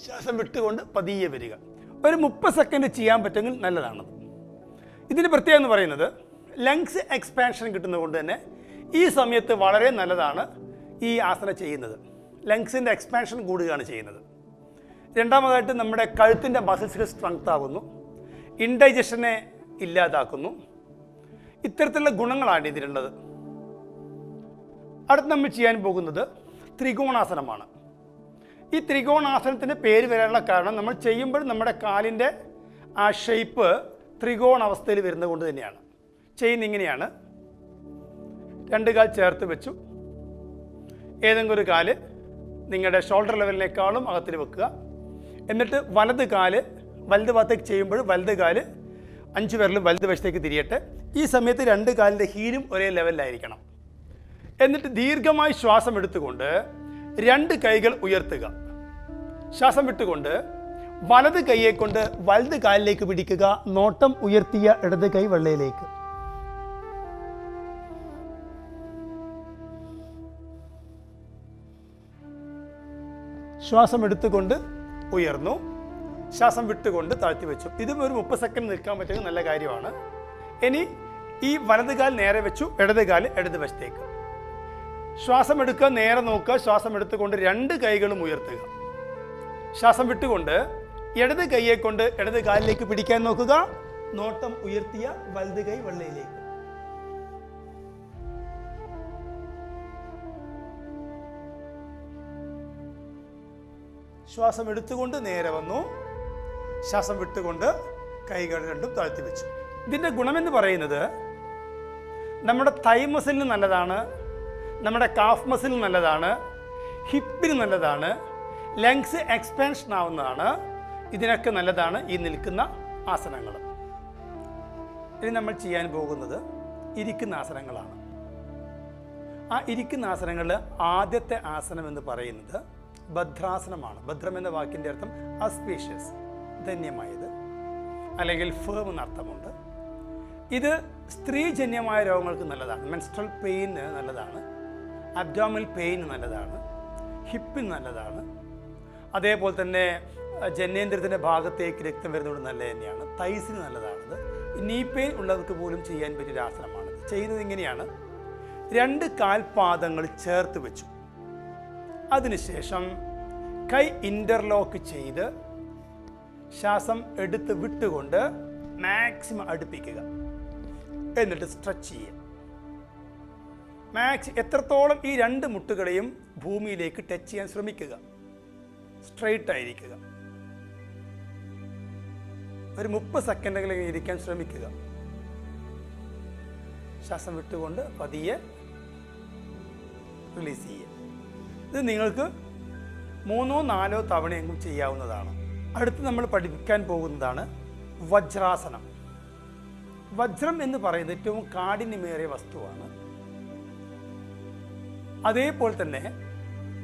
ശ്വാസം വിട്ടുകൊണ്ട് പതിയെ വരിക. ഒരു 30 സെക്കൻഡ് ചെയ്യാൻ പറ്റുമെങ്കിൽ നല്ലതാണ്. ഇതിന് പ്രത്യേകം എന്ന് പറയുന്നത് ലങ്സ് എക്സ്പാൻഷൻ കിട്ടുന്നത് കൊണ്ട് തന്നെ ഈ സമയത്ത് വളരെ നല്ലതാണ് ഈ ആസനം ചെയ്യുന്നത്. ലങ്സിൻ്റെ എക്സ്പാൻഷൻ കൂടുകയാണ് ചെയ്യുന്നത്. രണ്ടാമതായിട്ട് നമ്മുടെ കഴുത്തിൻ്റെ മസിൽസിൽ സ്ട്രെങ്ത് ആകുന്നു, ഇൻഡൈജഷനെ ഇല്ലാതാക്കുന്നു. ഇത്തരത്തിലുള്ള ഗുണങ്ങളാണ് ഇതിലുള്ളത്. അടുത്ത് നമ്മൾ ചെയ്യാൻ പോകുന്നത് ത്രികോണാസനമാണ്. ഈ ത്രികോണാസനത്തിൻ്റെ പേര് വരാനുള്ള കാരണം നമ്മൾ ചെയ്യുമ്പോൾ നമ്മുടെ കാലിൻ്റെ ആ ഷേപ്പ് ത്രികോണ അവസ്ഥയിൽ വരുന്നത് കൊണ്ട് തന്നെയാണ്. ചെയ്യുന്ന ഇങ്ങനെയാണ്. 2 കാൽ ചേർത്ത് വെച്ചു. ഏതെങ്കിലും ഒരു കാല് നിങ്ങളുടെ ഷോൾഡർ ലെവലിനേക്കാളും അകത്തിൽ വെക്കുക. എന്നിട്ട് വലത് കാല് വലത് ഭാഗത്തേക്ക് ചെയ്യുമ്പോൾ വലത് കാല് 5 വിരലും വലത് വശത്തേക്ക് തിരിയട്ടെ. ഈ സമയത്ത് 2 കാലിൻ്റെ ഹീലും ഒരേ ലെവലിലായിരിക്കണം. എന്നിട്ട് ദീർഘമായി ശ്വാസം എടുത്തുകൊണ്ട് 2 കൈകൾ ഉയർത്തുക. ശ്വാസം വിട്ടുകൊണ്ട് വലത് കൈയെ കൊണ്ട് വലത് കാലിലേക്ക് പിടിക്കുക. നോട്ടം ഉയർത്തിയ ഇടത് കൈ വെള്ളയിലേക്ക്. ശ്വാസം എടുത്തുകൊണ്ട് ഉയർന്നു, ശ്വാസം വിട്ടുകൊണ്ട് താഴ്ത്തി വെച്ചു. ഇതും ഒരു 30 സെക്കൻഡ് നിൽക്കാൻ പറ്റുന്ന നല്ല കാര്യമാണ്. ഇനി ഈ വലത് കാൽ നേരെ വെച്ചു, ഇടത് കാൽ ഇടത് വശത്തേക്ക്. ശ്വാസം എടുക്കുക, നേരെ നോക്കുക. ശ്വാസം എടുത്തുകൊണ്ട് 2 കൈകളും ഉയർത്തുക. ശ്വാസം വിട്ടുകൊണ്ട് ഇടത് കൈയെ കൊണ്ട് ഇടത് കാലിലേക്ക് പിടിക്കാൻ നോക്കുക. നോട്ടം ഉയർത്തിയ വലത് കൈ വെള്ളയിലേക്ക്. ശ്വാസം എടുത്തുകൊണ്ട് നേരെ വന്നു, ശ്വാസം വിട്ടുകൊണ്ട് കൈകൾ രണ്ടും താഴ്ത്തി വെച്ചു. ഇതിൻ്റെ ഗുണമെന്ന് പറയുന്നത് നമ്മുടെ തൈ മസിലിന് നല്ലതാണ്, നമ്മുടെ കാഫ് മസിലിന് നല്ലതാണ്, ഹിപ്പിന് നല്ലതാണ്, ലങ്സ് എക്സ്പാൻഷൻ ആവുന്നതാണ്. ഇതിനൊക്കെ നല്ലതാണ് ഈ നിൽക്കുന്ന ആസനങ്ങൾ. ഇനി നമ്മൾ ചെയ്യാൻ പോകുന്നത് ഇരിക്കുന്ന ആസനങ്ങളാണ്. ആ ഇരിക്കുന്ന ആസനങ്ങളിൽ ആദ്യത്തെ ആസനം എന്ന് പറയുന്നത് ഭദ്രാസനമാണ്. ഭദ്രം എന്ന വാക്കിൻ്റെ അർത്ഥം അസ്പീഷ്യസ്, ധന്യമായത്, അല്ലെങ്കിൽ ഫേം എന്നർത്ഥമുണ്ട്. ഇത് സ്ത്രീജന്യമായ രോഗങ്ങൾക്ക് നല്ലതാണ്. മെൻസ്ട്രൽ പെയിന് നല്ലതാണ്, അബ്ഡോമിനൽ പെയിന് നല്ലതാണ്, ഹിപ്പിന് നല്ലതാണ്. അതേപോലെ തന്നെ ജനേന്ദ്രത്തിൻ്റെ ഭാഗത്തേക്ക് രക്തം വരുന്നതുകൊണ്ട് നല്ല തന്നെയാണ്. തൈസിന് നല്ലതാണിത്. നീ പെയിൻ ഉള്ളവർക്ക് പോലും ചെയ്യാൻ പറ്റിയൊരു ആസനമാണിത്. ചെയ്യുന്നത് ഇങ്ങനെയാണ്. 2 കാൽപാദങ്ങൾ ചേർത്ത് വെച്ചു. അതിനുശേഷം കൈ ഇൻ്റർലോക്ക് ചെയ്ത് ശ്വാസം എടുത്ത് വിട്ടുകൊണ്ട് മാക്സിമം അടുപ്പിക്കുക. എന്നിട്ട് സ്ട്രെച്ച് ചെയ്യുക. എത്രത്തോളം ഈ 2 മുട്ടുകളെയും ഭൂമിയിലേക്ക് ടച്ച് ചെയ്യാൻ ശ്രമിക്കുക. സ്ട്രെയിറ്റ് ആയിരിക്കുക. ഒരു 30 സെക്കൻഡെങ്കിലും ഇരിക്കാൻ ശ്രമിക്കുക. ശ്വാസം വിട്ടുകൊണ്ട് പതിയെ റിലീസ് ചെയ്യുക. ഇത് നിങ്ങൾക്ക് 3 or 4 തവണയെങ്കിലും ചെയ്യാവുന്നതാണ്. അടുത്ത് നമ്മൾ പഠിപ്പിക്കാൻ പോകുന്നതാണ് വജ്രാസനം. വജ്രം എന്ന് പറയുന്നത് ഏറ്റവും കാഠിന്യമേറിയ വസ്തുവാണ്. അതേപോലെ തന്നെ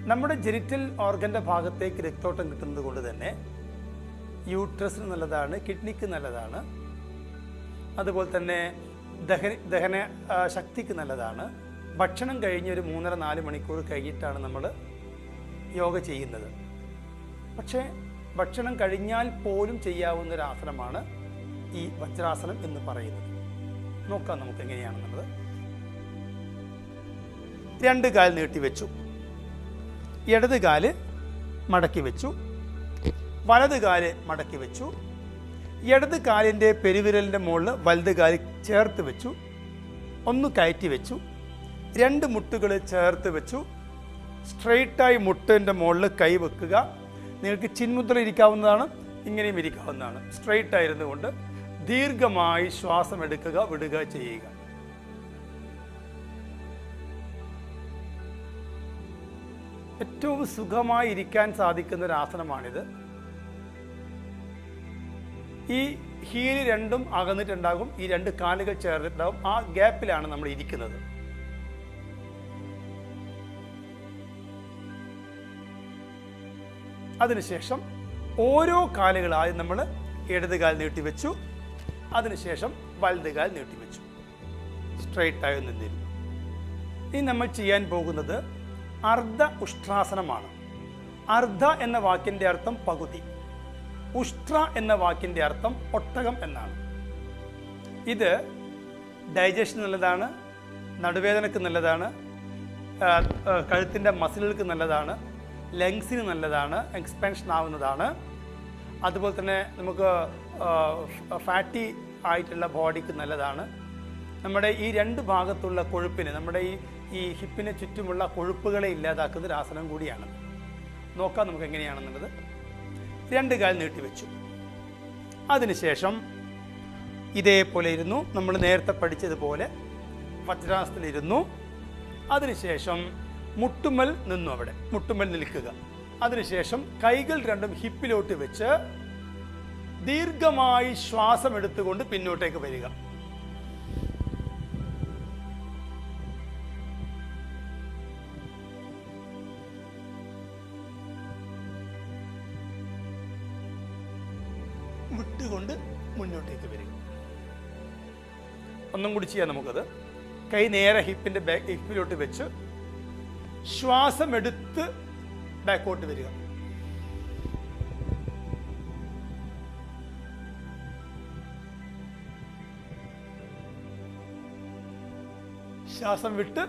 നമ്മുടെ ജെനിറ്റൽ ഓർഗൻ്റെ ഭാഗത്തേക്ക് രക്തോട്ടം കിട്ടുന്നത് കൊണ്ട് തന്നെ യൂട്രസിന് നല്ലതാണ്, കിഡ്നിക്ക് നല്ലതാണ്, അതുപോലെ തന്നെ ദഹന ശക്തിക്ക് നല്ലതാണ്. ഭക്ഷണം കഴിഞ്ഞ് ഒരു 3-4 മണിക്കൂർ കഴിഞ്ഞിട്ടാണ് നമ്മൾ യോഗ ചെയ്യുന്നത്. പക്ഷേ ഭക്ഷണം കഴിഞ്ഞാൽ പോലും ചെയ്യാവുന്ന ഒരു ആസനമാണ് ഈ വജ്രാസനം എന്ന് പറയുന്നത്. നോക്കാം നമുക്ക് എങ്ങനെയാണെന്നുള്ളത്. 2 കാൽ നീട്ടി വെച്ചു, ഇടത് കാല് മടക്കി വെച്ചു, വലത് കാല് മടക്കി വെച്ചു, ഇടത് കാലിൻ്റെ പെരുവിരലിൻ്റെ മുകളിൽ വലത് കാല് ചേർത്ത് വെച്ചു, ഒന്ന് കയറ്റി വെച്ചു, 2 മുട്ടുകൾ ചേർത്ത് വെച്ചു, സ്ട്രെയിറ്റായി മുട്ടിൻ്റെ മുകളിൽ കൈ വെക്കുക. നിങ്ങൾക്ക് ചിന്മുദ്ര ഇരിക്കാവുന്നതാണ്, ഇങ്ങനെയും ഇരിക്കാവുന്നതാണ്. സ്ട്രെയിറ്റ് ആയിരുന്നു കൊണ്ട് ദീർഘമായി ശ്വാസം എടുക്കുക, വിടുക ചെയ്യുക. ഏറ്റവും സുഖമായി ഇരിക്കാൻ സാധിക്കുന്ന ഒരു ആസനമാണിത്. ഈ ഹീല് രണ്ടും അകന്നിട്ടുണ്ടാകും, ഈ 2 കാലുകൾ ചേർന്നിട്ടുണ്ടാകും. ആ ഗ്യാപ്പിലാണ് നമ്മൾ ഇരിക്കുന്നത്. അതിനുശേഷം ഓരോ കാലുകളായി നമ്മൾ ഇടത് കാൽ നീട്ടിവെച്ചു, അതിനുശേഷം വലത് കാൽ നീട്ടിവെച്ചു, സ്ട്രെയിറ്റായി നിന്നിരുന്നു. ഇനി നമ്മൾ ചെയ്യാൻ പോകുന്നത് അർദ്ധ ഉഷ്ട്രാസനമാണ്. അർദ്ധ എന്ന വാക്കിൻ്റെ അർത്ഥം പകുതി, ഉഷ്ട്ര എന്ന വാക്കിൻ്റെ അർത്ഥം ഒട്ടകം എന്നാണ്. ഇത് ഡൈജഷൻ നല്ലതാണ്, നടുവേദനക്ക് നല്ലതാണ്, കഴുത്തിൻ്റെ മസിലുകൾക്ക് നല്ലതാണ്, ലങ്സിന് നല്ലതാണ്, എക്സ്പാൻഷൻ ആവുന്നതാണ്. അതുപോലെ തന്നെ നമുക്ക് ഫാറ്റി ആയിട്ടുള്ള ബോഡിക്ക് നല്ലതാണ്. നമ്മുടെ ഈ 2 ഭാഗത്തുള്ള കൊഴുപ്പിന്, നമ്മുടെ ഈ ഹിപ്പിന് ചുറ്റുമുള്ള കൊഴുപ്പുകളെ ഇല്ലാതാക്കുന്ന ഒരു ആസനം കൂടിയാണ്. നോക്കാം നമുക്ക് എങ്ങനെയാണെന്നുള്ളത്. 2 കാൽ നീട്ടിവെച്ചു, അതിനുശേഷം ഇതേപോലെ ഇരുന്നു. നമ്മൾ നേരത്തെ പഠിച്ചതുപോലെ വജ്രാസനത്തിലിരുന്നു. അതിനുശേഷം മുട്ടുമൽ നിന്നു, അവിടെ മുട്ടുമൽ നിൽക്കുക. അതിനുശേഷം കൈകൾ രണ്ടും ഹിപ്പിലോട്ട് വെച്ച് ദീർഘമായി ശ്വാസം എടുത്തുകൊണ്ട് പിന്നോട്ടേക്ക് വരിക. വിട്ടുകൊണ്ട് മുന്നോട്ടേക്ക് വരിക. ഒന്നും കൂടി ചെയ്യാം നമുക്കത്. കൈ നേരെ ഹിപ്പിലോട്ട് വെച്ച് ശ്വാസം എടുത്ത് ബാക്കോട്ട് വരിക. ശ്വാസം വിട്ട്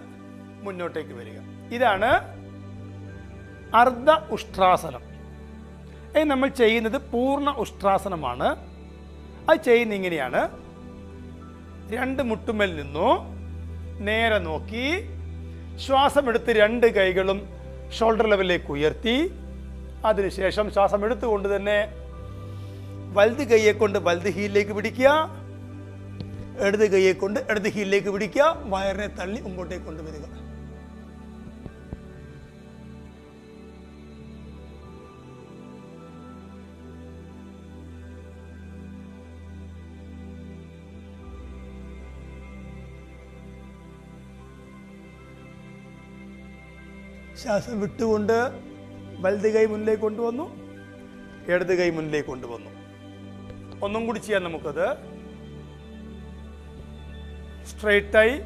മുന്നോട്ടേക്ക് വരിക. ഇതാണ് അർദ്ധ ഉഷ്ട്രാസനം. നമ്മൾ ചെയ്യുന്നത് പൂർണ്ണ ഉഷ്ട്രാസനമാണ്. അത് ചെയ്യുന്ന ഇങ്ങനെയാണ്. 2 മുട്ടുമേൽ നിന്നു നേരെ നോക്കി ശ്വാസം എടുത്ത് 2 കൈകളും ഷോൾഡർ ലെവലിലേക്ക് ഉയർത്തി. അതിനുശേഷം ശ്വാസം എടുത്തുകൊണ്ട് തന്നെ വലത് കൈയെ കൊണ്ട് വലത് ഹീലിലേക്ക് പിടിക്കുക, ഇടത് കൈയെ കൊണ്ട് ഇടത് ഹീലിലേക്ക് പിടിക്കുക, വയറിനെ തള്ളി മുമ്പോട്ടേക്ക് കൊണ്ടുവരിക. ശ്വാസം വിട്ടുകൊണ്ട് വലത് കൈ മുന്നിലേക്ക് കൊണ്ടുവന്നു, ഇടത് കൈ മുന്നിലേക്ക് കൊണ്ടുവന്നു. ഒന്നും കൂടി ചെയ്യാം നമുക്കത്. സ്ട്രെയിറ്റായി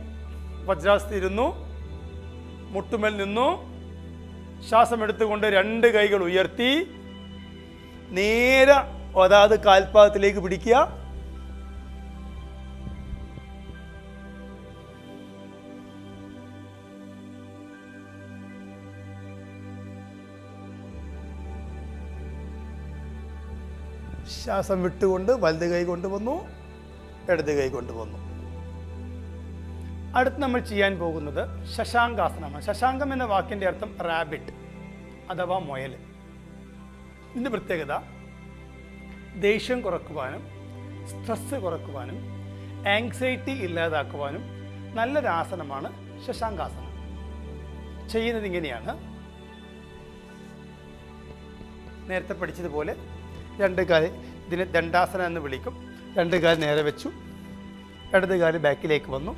വജ്രാസനത്തിൽ ഇരുന്നു, മുട്ടുമേൽ നിന്നു, ശ്വാസം എടുത്തുകൊണ്ട് 2 കൈകൾ ഉയർത്തി നേരെ അതാത് കാൽപാദത്തിലേക്ക് പിടിക്കുക. ശ്വാസം വിട്ടുകൊണ്ട് വലത് കൈ കൊണ്ടുവന്നു, ഇടത് കൈ കൊണ്ടുവന്നു. അടുത്ത് നമ്മൾ ചെയ്യാൻ പോകുന്നത് ശശാങ്കാസനമാണ്. ശശാങ്കം എന്ന വാക്കിൻ്റെ അർത്ഥം റാബിറ്റ് അഥവാ മുയൽ. ഇതിൻ്റെ പ്രത്യേകത ദേഷ്യം കുറക്കുവാനും സ്ട്രെസ് കുറക്കുവാനും ആങ്സൈറ്റി ഇല്ലാതാക്കുവാനും നല്ലൊരാസനമാണ് ശശാങ്കാസനം. ചെയ്യുന്നത് ഇങ്ങനെയാണ്. നേരത്തെ പഠിച്ചതുപോലെ 2 കാല്, ഇതിന് ദണ്ഡാസനം എന്ന് വിളിക്കും. 2 കാല് നേരെ വെച്ചു, ഇടത് കാല് ബാക്കിലേക്ക് വന്നു,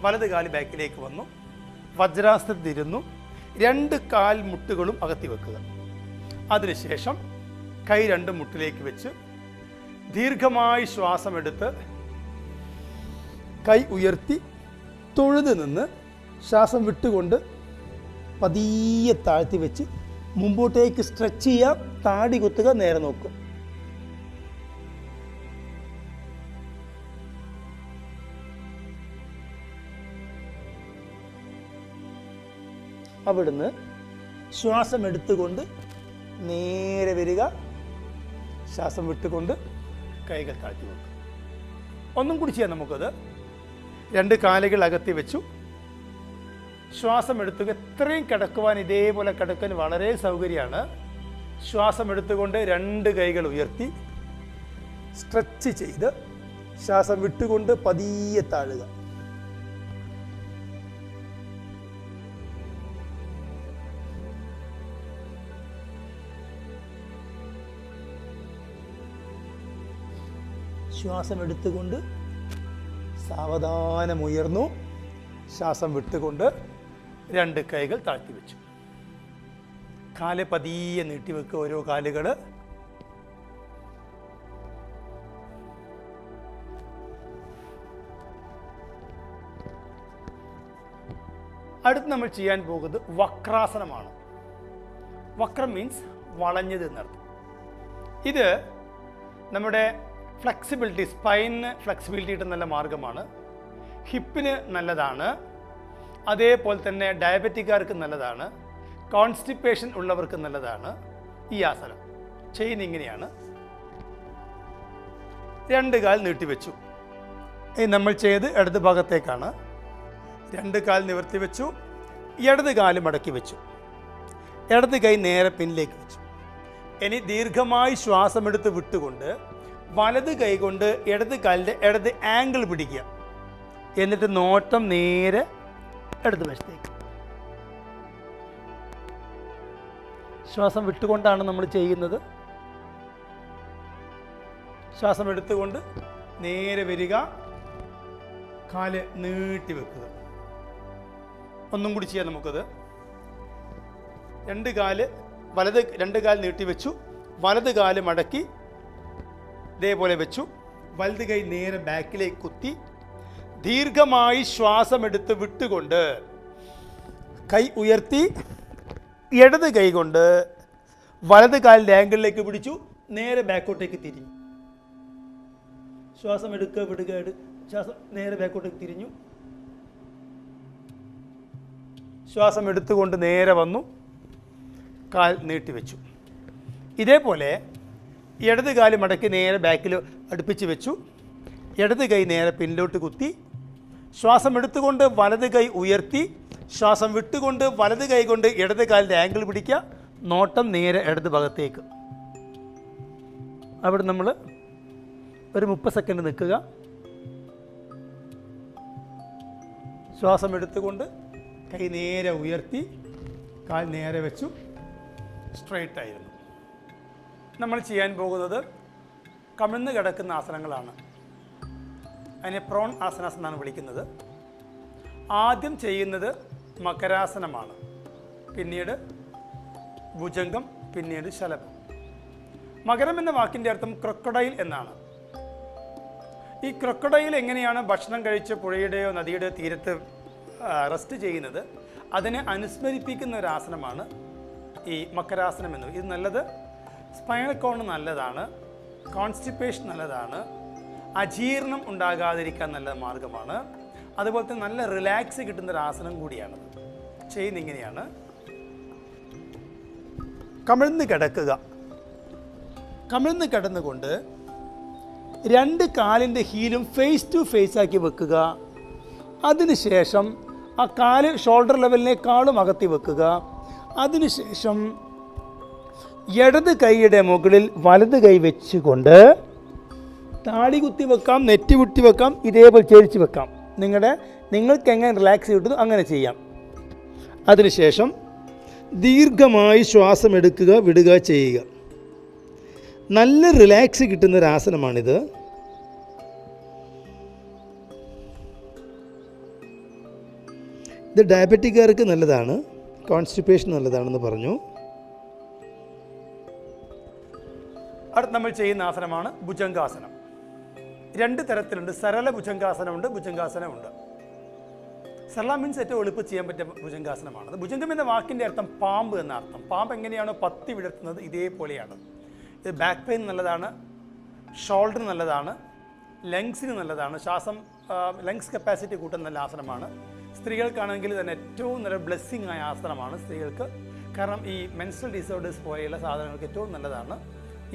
വലത് കാല് ബാക്കിലേക്ക് വന്നു, വജ്രാസനത്തിലിരുന്നു. 2 കാൽ മുട്ടുകളും അകത്തി വെക്കുക. അതിനുശേഷം കൈ 2 മുട്ടിലേക്ക് വെച്ച് ദീർഘമായി ശ്വാസം എടുത്ത് കൈ ഉയർത്തി തൊഴുത് നിന്ന് ശ്വാസം വിട്ടുകൊണ്ട് പതിയെ താഴ്ത്തി വെച്ച് മുമ്പോട്ടേക്ക് സ്ട്രെച്ച് ചെയ്യുക, താടി കുത്തുക, നേരെ നോക്കുക. അവിടുന്ന് ശ്വാസം എടുത്തുകൊണ്ട് നേരെ വരിക. ശ്വാസം വിട്ടുകൊണ്ട് കൈകൾ താഴ്ത്തി വെക്കുക. ഒന്നും കൂടി ചെയ്യാം നമുക്കത്. 2 കാലുകൾ അകത്തി വെച്ചു. ശ്വാസം എടുത്തുക. എത്രയും കിടക്കുവാൻ ഇതേപോലെ കിടക്കാൻ വളരെ സൗകര്യമാണ്. ശ്വാസം എടുത്തുകൊണ്ട് 2 കൈകൾ ഉയർത്തി സ്ട്രെച്ച് ചെയ്ത് ശ്വാസം വിട്ടുകൊണ്ട് പതിയെ താഴുക. ശ്വാസം എടുത്തുകൊണ്ട് സാവധാനം ഉയർന്നു. ശ്വാസം വിട്ടുകൊണ്ട് 2 കൈകൾ താഴ്ത്തി വെച്ചു. കാല് പതിയെ നീട്ടിവെക്കുക. ഓരോ കാലുകൾ. അടുത്ത് നമ്മൾ ചെയ്യാൻ പോകുന്നത് വക്രാസനമാണ്. വക്രം മീൻസ് വളഞ്ഞത് എന്നർത്ഥം. ഇത് നമ്മുടെ ഫ്ലെക്സിബിലിറ്റി, സ്പൈനിന് ഫ്ലെക്സിബിലിറ്റി കിട്ടുന്ന നല്ല മാർഗമാണ്. ഹിപ്പിന് നല്ലതാണ്. അതേപോലെ തന്നെ ഡയബറ്റിക്കാർക്ക് നല്ലതാണ്. കോൺസ്റ്റിപ്പേഷൻ ഉള്ളവർക്ക് നല്ലതാണ് ഈ ആസനം. ചെയ്യുന്ന ഇങ്ങനെയാണ്. 2 കാൽ നീട്ടിവെച്ചു. നമ്മൾ ചെയ്ത് ഇടത് ഭാഗത്തേക്കാണ്. 2 കാൽ നിവർത്തി വെച്ചു. ഇടത് കാല് മടക്കി വെച്ചു. ഇടത് കൈ നേരെ പിന്നിലേക്ക് വെച്ചു. ഇനി ദീർഘമായി ശ്വാസമെടുത്ത് വിട്ടുകൊണ്ട് വലത് കൈ കൊണ്ട് ഇടത് കാലിൻ്റെ ഇടത് ആംഗിൾ പിടിക്കുക. എന്നിട്ട് നോട്ടം നേരെ ഇടത് വശത്തേക്ക്. ശ്വാസം വിട്ടുകൊണ്ടാണ് നമ്മൾ ചെയ്യുന്നത്. ശ്വാസം എടുത്തുകൊണ്ട് നേരെ വരിക. കാല് നീട്ടി വെക്കുക. ഒന്നും കൂടി ചെയ്യാം നമുക്കത്. 2 കാല് നീട്ടി വെച്ചു. വലത് കാല് മടക്കി ഇതേപോലെ വെച്ചു. വലത് കൈ നേരെ ബാക്കിലേക്ക് കുത്തി ദീർഘമായി ശ്വാസമെടുത്ത് വിട്ടുകൊണ്ട് കൈ ഉയർത്തി ഇടത് കൈ കൊണ്ട് വലത് കാലിൻ്റെ ആംഗിളിലേക്ക് പിടിച്ചു. നേരെ ബാക്കോട്ടേക്ക് തിരിഞ്ഞു. ശ്വാസം എടുക്കുക, വിടുക. ശ്വാസം നേരെ ബാക്കോട്ടേക്ക് തിരിഞ്ഞു. ശ്വാസം എടുത്തുകൊണ്ട് നേരെ വന്നു. കാൽ നീട്ടിവെച്ചു. ഇതേപോലെ ഇടത് കാല് മടക്കി നേരെ ബാക്കിൽ അടുപ്പിച്ച് വെച്ചു. ഇടത് കൈ നേരെ പിന്നിലോട്ട് കുത്തി. ശ്വാസം എടുത്തുകൊണ്ട് വലത് കൈ ഉയർത്തി. ശ്വാസം വിട്ടുകൊണ്ട് വലത് കൈ കൊണ്ട് ഇടത് കാലിൻ്റെ ആംഗിൾ പിടിക്കുക. നോട്ടം നേരെ ഇടത് ഭാഗത്തേക്ക്. അവിടെ നമ്മൾ ഒരു 30 സെക്കൻഡ് നിൽക്കുക. ശ്വാസം എടുത്തുകൊണ്ട് കൈ നേരെ ഉയർത്തി. കാൽ നേരെ വെച്ചു. സ്ട്രെയിറ്റ് ആയിരുന്നു. നമ്മൾ ചെയ്യാൻ പോകുന്നത് കമിഴ്ന്ന് കിടക്കുന്ന ആസനങ്ങളാണ്. അതിനെ പ്രോൺ ആസനാസ് എന്നാണ് വിളിക്കുന്നത്. ആദ്യം ചെയ്യുന്നത് മകരാസനമാണ്. പിന്നീട് ഭുജംഗം, പിന്നീട് ശലഭം. മകരം എന്ന വാക്കിൻ്റെ അർത്ഥം ക്രൊക്കഡൈൽ എന്നാണ്. ഈ ക്രൊക്കഡൈൽ എങ്ങനെയാണ് ഭക്ഷണം കഴിച്ച് പുഴയുടെയോ നദിയുടെയോ തീരത്ത് റെസ്റ്റ് ചെയ്യുന്നത്, അതിനെ അനുസ്മരിപ്പിക്കുന്ന ഒരു ആസനമാണ് ഈ മകരാസനം എന്നത്. ഇത് നല്ലത് സ്പൈനൽ കോഡ് നല്ലതാണ്, കോൺസ്റ്റിപ്പേഷൻ നല്ലതാണ്, അജീർണം ഉണ്ടാകാതിരിക്കാൻ നല്ല മാർഗമാണ്. അതുപോലെ തന്നെ നല്ല റിലാക്സ് കിട്ടുന്ന ഒരു ആസനം കൂടിയാണത്. ചെയ്യുന്ന ഇങ്ങനെയാണ്. കമിഴ്ന്ന് കിടക്കുക. കമിഴ്ന്ന് കിടന്നുകൊണ്ട് 2 കാലിൻ്റെ ഹീലും ഫേസ് ടു ഫേസ് ആക്കി വെക്കുക. അതിനുശേഷം ആ കാല് ഷോൾഡർ ലെവലിനേക്കാളും അകത്തി വെക്കുക. അതിനുശേഷം ഇടത് കൈയുടെ മുകളിൽ വലത് കൈ വെച്ചുകൊണ്ട് താടി കുത്തി വെക്കാം, നെറ്റി കുത്തി വെക്കാം, ഇതേപോലെ ചെരിച്ച് വെക്കാം. നിങ്ങൾക്ക് എങ്ങനെ റിലാക്സ് കിട്ടുന്നു അങ്ങനെ ചെയ്യാം. അതിനുശേഷം ദീർഘമായി ശ്വാസം എടുക്കുക, വിടുക ചെയ്യുക. നല്ല റിലാക്സ് കിട്ടുന്നൊരാസനമാണിത്. ഇത് ഡയബറ്റിക്കാർക്ക് നല്ലതാണ്, കോൺസ്റ്റിപ്പേഷൻ നല്ലതാണെന്ന് പറഞ്ഞു. അടുത്ത് നമ്മൾ ചെയ്യുന്ന ആസനമാണ് ഭുജംഗാസനം. 2 തരത്തിലുണ്ട്. സരള ഭുജംഗാസനമുണ്ട്, ഭുജംഗാസനമുണ്ട്. സരള മീൻസ് ഏറ്റവും എളുപ്പം ചെയ്യാൻ പറ്റിയ ഭുജംഗാസനമാണ്. ഭുജംഗം എന്ന വാക്കിൻ്റെ അർത്ഥം പാമ്പ് എന്ന അർത്ഥം. പാമ്പ് എങ്ങനെയാണോ പത്തി വിടർത്തുന്നത് ഇതേപോലെയാണ്. ഇത് ബാക്ക് പെയിൻ നല്ലതാണ്, ഷോൾഡർ നല്ലതാണ്, ലങ്സിന് നല്ലതാണ്. ലങ്സ് കപ്പാസിറ്റി കൂട്ടുന്ന നല്ല ആസനമാണ്. സ്ത്രീകൾക്കാണെങ്കിൽ തന്നെ ഏറ്റവും നല്ല ബ്ലെസ്സിങ് ആയ ആസനമാണ് സ്ത്രീകൾക്ക്. കാരണം ഈ മെൻസ്ട്രൽ ഡിസോർഡേഴ്സ് പോലെയുള്ള സാധനങ്ങൾക്ക് ഏറ്റവും നല്ലതാണ്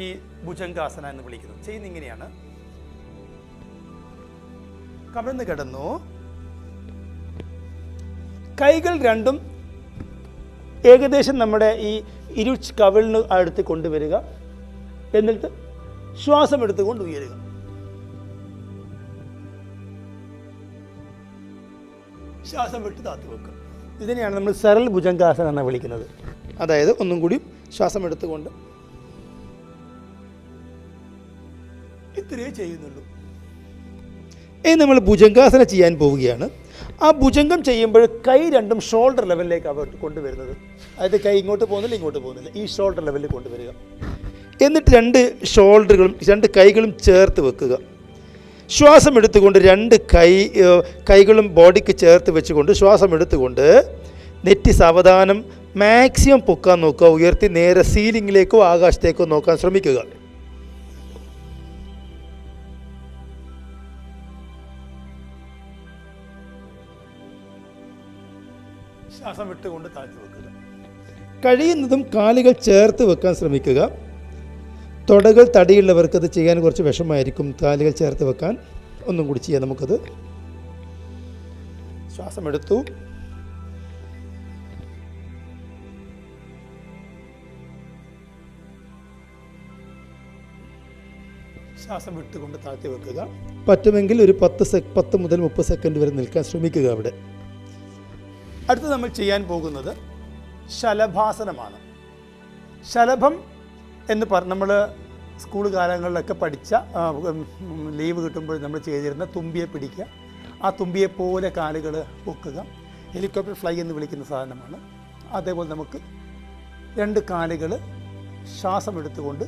ഈ ഭുജംഗാസന എന്ന് വിളിക്കുന്നത്. ചെയ്യുന്ന ഇങ്ങനെയാണ്. കമിഴ്ന്ന് കിടന്നു, കൈകൾ രണ്ടും ഏകദേശം നമ്മുടെ ഈ കവിളിന് അടുത്ത് കൊണ്ടുവരിക. എന്നിട്ട് ശ്വാസം എടുത്തുകൊണ്ട് ഉയരുക. ശ്വാസം വിട്ട് താത്തി വെക്കുക. ഇതിനെയാണ് നമ്മൾ സരൽ ഭുജംഗാസന എന്ന് വിളിക്കുന്നത്. അതായത് ഒന്നും കൂടി ശ്വാസം എടുത്തുകൊണ്ട് ഇത്രയേ ചെയ്യുന്നുള്ളൂ. ഇനി നമ്മൾ ഭുജംഗാസന ചെയ്യാൻ പോവുകയാണ്. ആ ഭുജംഗം ചെയ്യുമ്പോൾ കൈ രണ്ടും ഷോൾഡർ ലെവലിലേക്ക് അവർ കൊണ്ടുവരുന്നത്. അതായത് കൈ ഇങ്ങോട്ട് പോകുന്നില്ല, ഇങ്ങോട്ട് പോകുന്നില്ല, ഈ ഷോൾഡർ ലെവലിൽ കൊണ്ടുവരിക. എന്നിട്ട് രണ്ട് കൈകളും ചേർത്ത് വെക്കുക. ശ്വാസം എടുത്തുകൊണ്ട് കൈകളും ബോഡിക്ക് ചേർത്ത് വെച്ചുകൊണ്ട് ശ്വാസം എടുത്തുകൊണ്ട് നെറ്റി സാവധാനം മാക്സിമം പൊക്കാൻ നോക്കുക. ഉയർത്തി നേരെ സീലിങ്ങിലേക്കോ ആകാശത്തേക്കോ നോക്കാൻ ശ്രമിക്കുക. ശ്വാസം വിട്ടുകൊണ്ട് താഴ്ത്തി വെക്കുക. കഴിയുന്നതും കാലുകൾ ചേർത്ത് വെക്കാൻ ശ്രമിക്കുക. തുടകൾ തടിയുള്ളവർക്ക് അത് ചെയ്യാൻ കുറച്ച് വിഷമമായിരിക്കും, കാലുകൾ ചേർത്ത് വെക്കാൻ. ഒന്നും കൂടി ചെയ്യാം നമുക്കത്. ശ്വാസം എടുത്തു, ശ്വാസം വിട്ടുകൊണ്ട് താഴ്ത്തി വെക്കുക. പറ്റുമെങ്കിൽ ഒരു 10 മുതൽ 30 സെക്കൻഡ് വരെ നിൽക്കാൻ ശ്രമിക്കുക അവിടെ. അടുത്ത് നമ്മൾ ചെയ്യാൻ പോകുന്നത് ശലഭാസനമാണ്. ശലഭം എന്ന് നമ്മൾ സ്കൂൾ കാലങ്ങളിലൊക്കെ പഠിച്ച ലീവ് കിട്ടുമ്പോൾ നമ്മൾ ചെയ്തിരുന്ന തുമ്പിയെ പിടിക്കുക. ആ തുമ്പിയെ പോലെ കാലുകൾ പൊക്കുക. ഹെലികോപ്റ്റർ ഫ്ലൈ എന്ന് വിളിക്കുന്ന സാധനമാണ്. അതേപോലെ നമുക്ക് 2 കാലുകൾ ശ്വാസം എടുത്തുകൊണ്ട്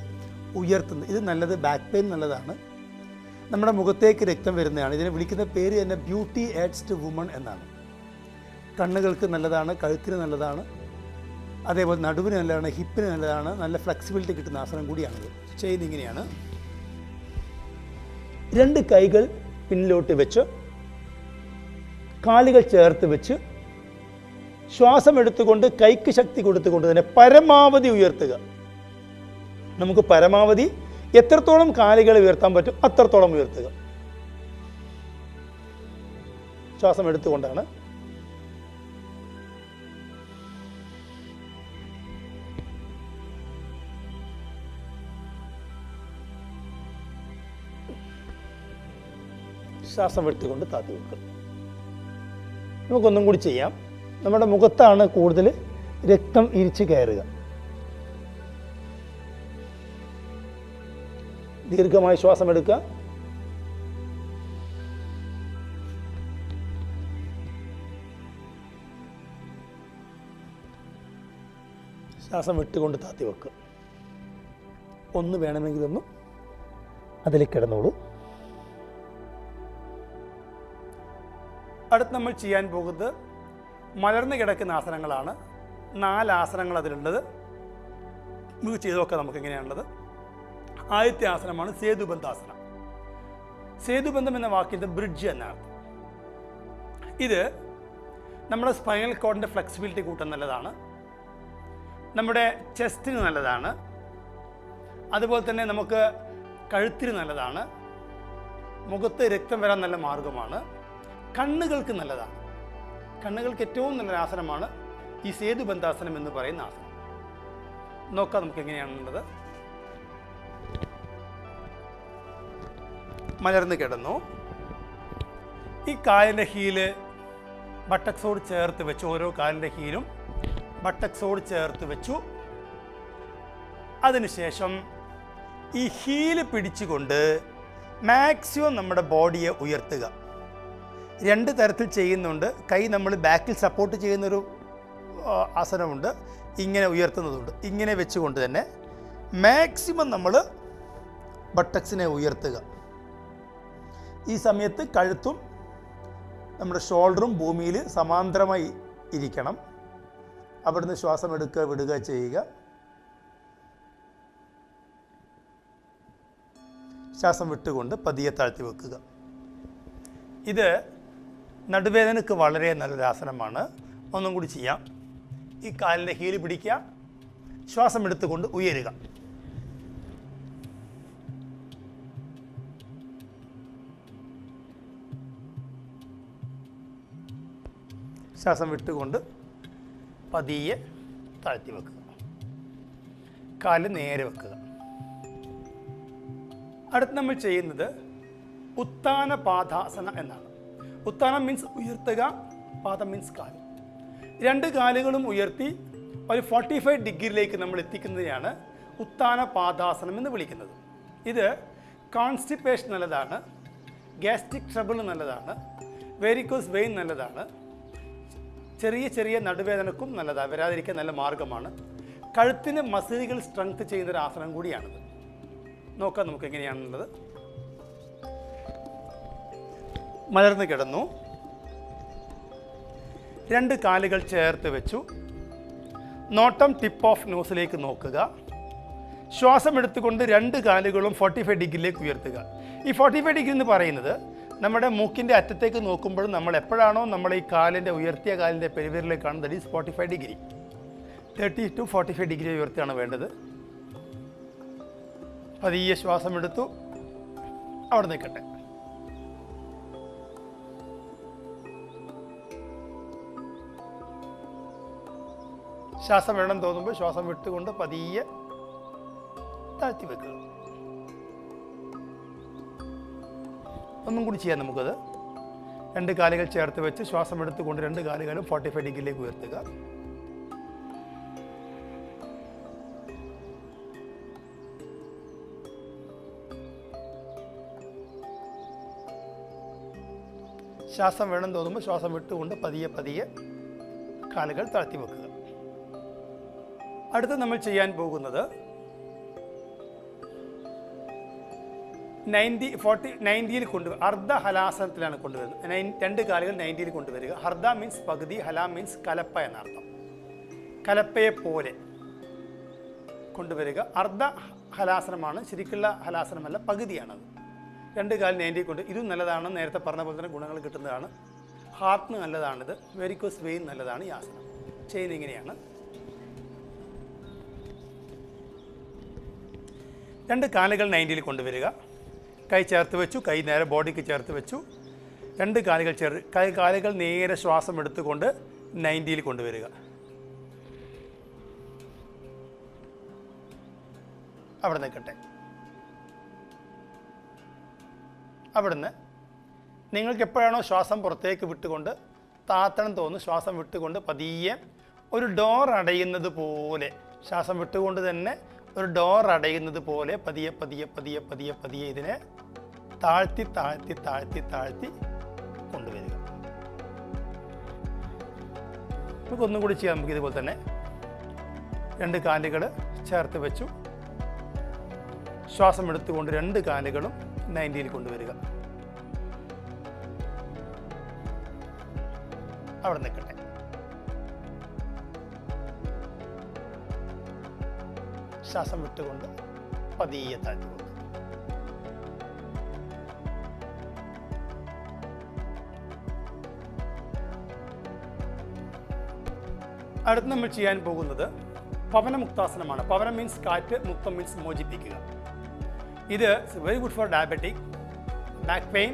ഉയർത്തുന്നത്. ഇത് നല്ലത്, ബാക്ക് പെയിൻ നല്ലതാണ്. നമ്മുടെ മുഖത്തേക്ക് രക്തം വരുന്നതാണ്. ഇതിനെ വിളിക്കുന്ന പേര് തന്നെ ബ്യൂട്ടി ആഡ്സ് ടു വുമൺ എന്നാണ്. കണ്ണുകൾക്ക് നല്ലതാണ്, കഴുത്തിന് നല്ലതാണ്, അതേപോലെ നടുവിന് നല്ലതാണ്, ഹിപ്പിന് നല്ലതാണ്. നല്ല ഫ്ലെക്സിബിലിറ്റി കിട്ടുന്ന ആസനം കൂടിയാണിത്. ചെയ്യുന്നത് ഇങ്ങനെയാണ്. 2 കൈകൾ പിന്നിലോട്ട് വെച്ച് കാലുകൾ ചേർത്ത് വെച്ച് ശ്വാസം എടുത്തുകൊണ്ട് കൈക്ക് ശക്തി കൊടുത്തുകൊണ്ട് തന്നെ പരമാവധി ഉയർത്തുക. നമുക്ക് പരമാവധി എത്രത്തോളം കാലുകൾ ഉയർത്താൻ പറ്റും അത്രത്തോളം ഉയർത്തുക. ശ്വാസം എടുത്തുകൊണ്ടാണ്. ശ്വാസം വിട്ടുകൊണ്ട് താത്തി വെക്കുക. നമുക്കൊന്നും കൂടി ചെയ്യാം. നമ്മുടെ മുഖത്താണ് കൂടുതൽ രക്തം ഇരിച്ച് കയറുക. ദീർഘമായി ശ്വാസം എടുക്കുക. ശ്വാസം വിട്ടുകൊണ്ട് താത്തി വെക്കുക. ഒന്ന് വേണമെങ്കിലൊന്ന് അതിലേക്ക് കിടന്നോളൂ. അടുത്ത് നമ്മൾ ചെയ്യാൻ പോകുന്നത് മലർന്നു കിടക്കുന്ന ആസനങ്ങളാണ്. 4 ആസനങ്ങൾ അതിലുള്ളത്. നമുക്ക് ചെയ്ത് നോക്കാം നമുക്ക് എങ്ങനെയാണുള്ളത്. ആദ്യത്തെ ആസനമാണ് സേതുബന്ധാസനം. സേതുബന്ധം എന്ന വാക്കിൻ്റെ ബ്രിഡ്ജ് എന്നാണ്. ഇത് നമ്മുടെ സ്പൈനൽ കോഡിൻ്റെ ഫ്ലെക്സിബിലിറ്റി കൂട്ടാൻ നല്ലതാണ്, നമ്മുടെ ചെസ്റ്റിന് നല്ലതാണ്, അതുപോലെ തന്നെ നമുക്ക് കഴുത്തിന് നല്ലതാണ്, മുഖത്ത് രക്തം വരാൻ നല്ല മാർഗമാണ്, കണ്ണുകൾക്ക് നല്ലതാണ്. കണ്ണുകൾക്ക് ഏറ്റവും നല്ല ആസനമാണ് ഈ സേതുബന്ധാസനം എന്ന് പറയുന്ന ആസനം. നോക്കാം നമുക്ക് എങ്ങനെയാണുള്ളത്. മലർന്ന് കിടന്നു. ഈ കാലിൻ്റെ ഹീല് ബട്ടക്സോട് ചേർത്ത് വെച്ചു. ഓരോ കാലിൻ്റെ ഹീലും ബട്ടക്സോട് ചേർത്ത് വെച്ചു. അതിനുശേഷം ഈ ഹീല് പിടിച്ചുകൊണ്ട് മാക്സിമം നമ്മുടെ ബോഡിയെ ഉയർത്തുക. 2 തരത്തിൽ ചെയ്യുന്നുണ്ട്. കൈ നമ്മൾ ബാക്കിൽ സപ്പോർട്ട് ചെയ്യുന്നൊരു ആസനമുണ്ട്, ഇങ്ങനെ ഉയർത്തുന്നതുണ്ട്. ഇങ്ങനെ വെച്ചുകൊണ്ട് തന്നെ മാക്സിമം നമ്മൾ ബട്ടക്സിനെ ഉയർത്തുക. ഈ സമയത്ത് കഴുത്തും നമ്മുടെ ഷോൾഡറും ഭൂമിയിൽ സമാന്തരമായി ഇരിക്കണം. അവിടുന്ന് ശ്വാസം എടുക്കുക, വിടുക ചെയ്യുക. ശ്വാസം വിട്ടുകൊണ്ട് പതിയെ താഴ്ത്തി വെക്കുക. ഇത് നടുവേദനക്ക് വളരെ നല്ലൊരു ആസനമാണ്. ഒന്നും കൂടി ചെയ്യാം. ഈ കാലിൻ്റെ ഹീല് പിടിക്കുക, ശ്വാസം എടുത്തുകൊണ്ട് ഉയരുക. ശ്വാസം വിട്ടുകൊണ്ട് പതിയെ താഴ്ത്തി വെക്കുക. കാല് നേരെ വെക്കുക. അടുത്ത് നമ്മൾ ചെയ്യുന്നത് ഉത്താന പാദാസന എന്നാണ്. ഉത്താനം മീൻസ് ഉയർത്തുക, പാദം മീൻസ് കാല്. രണ്ട് കാലുകളും ഉയർത്തി ഒരു 45 ഡിഗ്രിയിലേക്ക് നമ്മൾ എത്തിക്കുന്നതിനാണ് ഉത്താന പാദാസനം എന്ന് വിളിക്കുന്നത്. ഇത് കോൺസ്റ്റിപ്പേഷൻ നല്ലതാണ്, ഗ്യാസ്ട്രിക് ട്രബിൾ നല്ലതാണ്, വെരിക്കോസ് വെയിൻ നല്ലതാണ്, ചെറിയ ചെറിയ നടുവേദനക്കും നല്ലതാണ്, വരാതിരിക്കാൻ നല്ല മാർഗമാണ്. കഴുത്തിന് മസിലുകൾ സ്ട്രെങ്ത് ചെയ്യുന്നൊരു ആസനം കൂടിയാണിത്. നോക്കാം നമുക്ക് എങ്ങനെയാണുള്ളത്. മലർന്ന് കിടന്നു, രണ്ട് കാലുകൾ ചേർത്ത് വെച്ചു, നോട്ടം ടിപ്പ് ഓഫ് നോസിലേക്ക് നോക്കുക. ശ്വാസം എടുത്തുകൊണ്ട് രണ്ട് കാലുകളും 45 ഡിഗ്രിയിലേക്ക് ഉയർത്തുക. ഈ 45 ഡിഗ്രി എന്ന് പറയുന്നത് നമ്മുടെ മൂക്കിൻ്റെ അറ്റത്തേക്ക് നോക്കുമ്പോഴും നമ്മൾ എപ്പോഴാണോ നമ്മൾ ഈ കാലിൻ്റെ ഉയർത്തിയ കാലിൻ്റെ പെരുവിരലേക്ക് കാണുന്നത്, that is 45 degree. 30 to 45 degree ഉയർത്തിയാണ് വേണ്ടത്. പതിയെ ശ്വാസം എടുത്തു, അവിടെ നിൽക്കട്ടെ. ശ്വാസം വേണം തോന്നുമ്പോൾ ശ്വാസം വിട്ടുകൊണ്ട് പതിയെ താഴ്ത്തി വെക്കുക. ഒന്നും കൂടി ചെയ്യാം നമുക്കത്. രണ്ട് കാലുകൾ ചേർത്ത് വെച്ച് ശ്വാസം എടുത്തുകൊണ്ട് രണ്ട് കാലുകളും 45 ഡിഗ്രിയിലേക്ക് ഉയർത്തുക. ശ്വാസം വേണം തോന്നുമ്പോൾ ശ്വാസം വിട്ടുകൊണ്ട് പതിയെ പതിയെ കാലുകൾ താഴ്ത്തി വെക്കുക. അടുത്ത് നമ്മൾ ചെയ്യാൻ പോകുന്നത് 90യിൽ കൊണ്ടുവരിക. അർദ്ധ ഹലാസനത്തിലാണ് കൊണ്ടുവരുന്നത്. രണ്ട് കാലുകൾ 90യിൽ കൊണ്ടുവരിക. ഹർദ മീൻസ് പകുതി, ഹല മീൻസ് കലപ്പ എന്നർത്ഥം. കലപ്പയെ പോലെ കൊണ്ടുവരിക. അർദ്ധ ഹലാസനമാണ്, ശരിക്കുള്ള ഹലാസനമല്ല, പകുതിയാണത്. രണ്ട് കാലിൽ 90 കൊണ്ട് ഇതും നല്ലതാണ്. നേരത്തെ പറഞ്ഞ പോലെ തന്നെ ഗുണങ്ങൾ കിട്ടുന്നതാണ്. ഹാർട്ടിന് നല്ലതാണിത്. വെരിക്കോസ് വെയിൻ നല്ലതാണ് ഈ ആസനം. ചെയ്യുന്നത് ഇങ്ങനെയാണ്. രണ്ട് കാലുകൾ 90യിൽ കൊണ്ടുവരിക. കൈ ചേർത്ത് വെച്ചു, കൈ നേരെ ബോഡിക്ക് ചേർത്ത് വെച്ചു. രണ്ട് കാലുകൾ നേരെ ശ്വാസം എടുത്തുകൊണ്ട് 90യിൽ കൊണ്ടുവരിക. അവിടെ നിൽക്കട്ടെ. അവിടുന്ന് നിങ്ങൾക്ക് എപ്പോഴാണോ ശ്വാസം പുറത്തേക്ക് വിട്ടുകൊണ്ട് താത്തണം തോന്നുന്നു, ശ്വാസം വിട്ടുകൊണ്ട് പതിയെ ഒരു ഡോർ അടയുന്നത് പോലെ, ശ്വാസം വിട്ടുകൊണ്ട് തന്നെ ഒരു ഡോർ അടയുന്നത് പോലെ പതിയെ പതിയെ പതിയെ പതിയെ പതിയെ ഇതിനെ താഴ്ത്തി താഴ്ത്തി താഴ്ത്തി താഴ്ത്തി കൊണ്ടുവരിക. നമുക്കൊന്നും കൂടി ചെയ്യാം. നമുക്ക് ഇതുപോലെ തന്നെ രണ്ട് കാലുകൾ ചേർത്ത് വെച്ചു, ശ്വാസം എടുത്തുകൊണ്ട് രണ്ട് കാലുകളും 90യിൽ കൊണ്ടുവരിക. അവിടെ നിൽക്കട്ടെ. ശ്വാസം വിട്ടുകൊണ്ട് പതിയെ താഴ്ത്തി കൊടുക്കുക. അടുത്ത് നമ്മൾ ചെയ്യാൻ പോകുന്നത് പവനമുക്താസനമാണ്. പവനം മീൻസ് കാറ്റ്, മുക്തം മീൻസ് മോചിപ്പിക്കുക. ഇത് very good for diabetic, back pain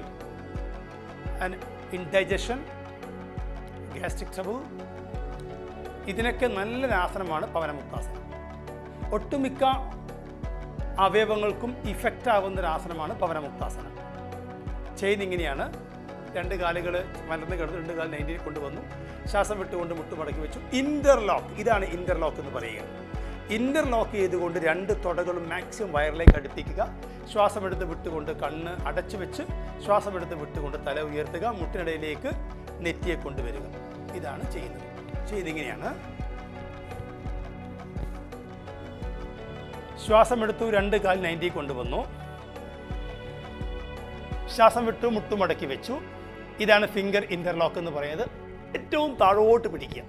and indigestion, gastric trouble. ഇതിനൊക്കെ നല്ലൊരു ആസനമാണ് പവനമുക്താസനം. ഒട്ടുമിക്ക അവയവങ്ങൾക്കും ഇഫക്റ്റ് ആവുന്നൊരു ആസനമാണ് പവനമുക്താസനം. ചെയ്യുന്നിങ്ങനെയാണ്. രണ്ട് കാലുകൾ മലർന്ന് കിടന്ന് രണ്ട് കാല് 90യിൽ കൊണ്ടുവന്നു, ശ്വാസം വിട്ടുകൊണ്ട് മുട്ടുമടക്കി വെച്ചു. ഇന്റർലോക്ക്, ഇതാണ് ഇന്റർലോക്ക് എന്ന് പറയുക. ഇന്റർലോക്ക് ചെയ്തുകൊണ്ട് രണ്ട് തുടകളും മാക്സിമം വയറിലേക്ക് അടുപ്പിക്കുക. ശ്വാസം എടുത്ത് വിട്ടുകൊണ്ട് കണ്ണ് അടച്ചു വെച്ച് ശ്വാസം എടുത്ത് വിട്ടുകൊണ്ട് തല ഉയർത്തുക. മുട്ടിനിടയിലേക്ക് നെറ്റിയെ കൊണ്ടുവരിക. ഇതാണ് ചെയ്യുന്നത്. ചെയ്തിങ്ങനെയാണ്. ശ്വാസം എടുത്തു, രണ്ട് കാൽ 90 കൊണ്ടുവന്നു, ശ്വാസം വിട്ടു മുട്ടുമടക്കി വെച്ചു. ഇതാണ് ഫിംഗർ ഇന്റർലോക്ക് എന്ന് പറയുന്നത്. ഏറ്റവും താഴോട്ട് പിടിക്കുക.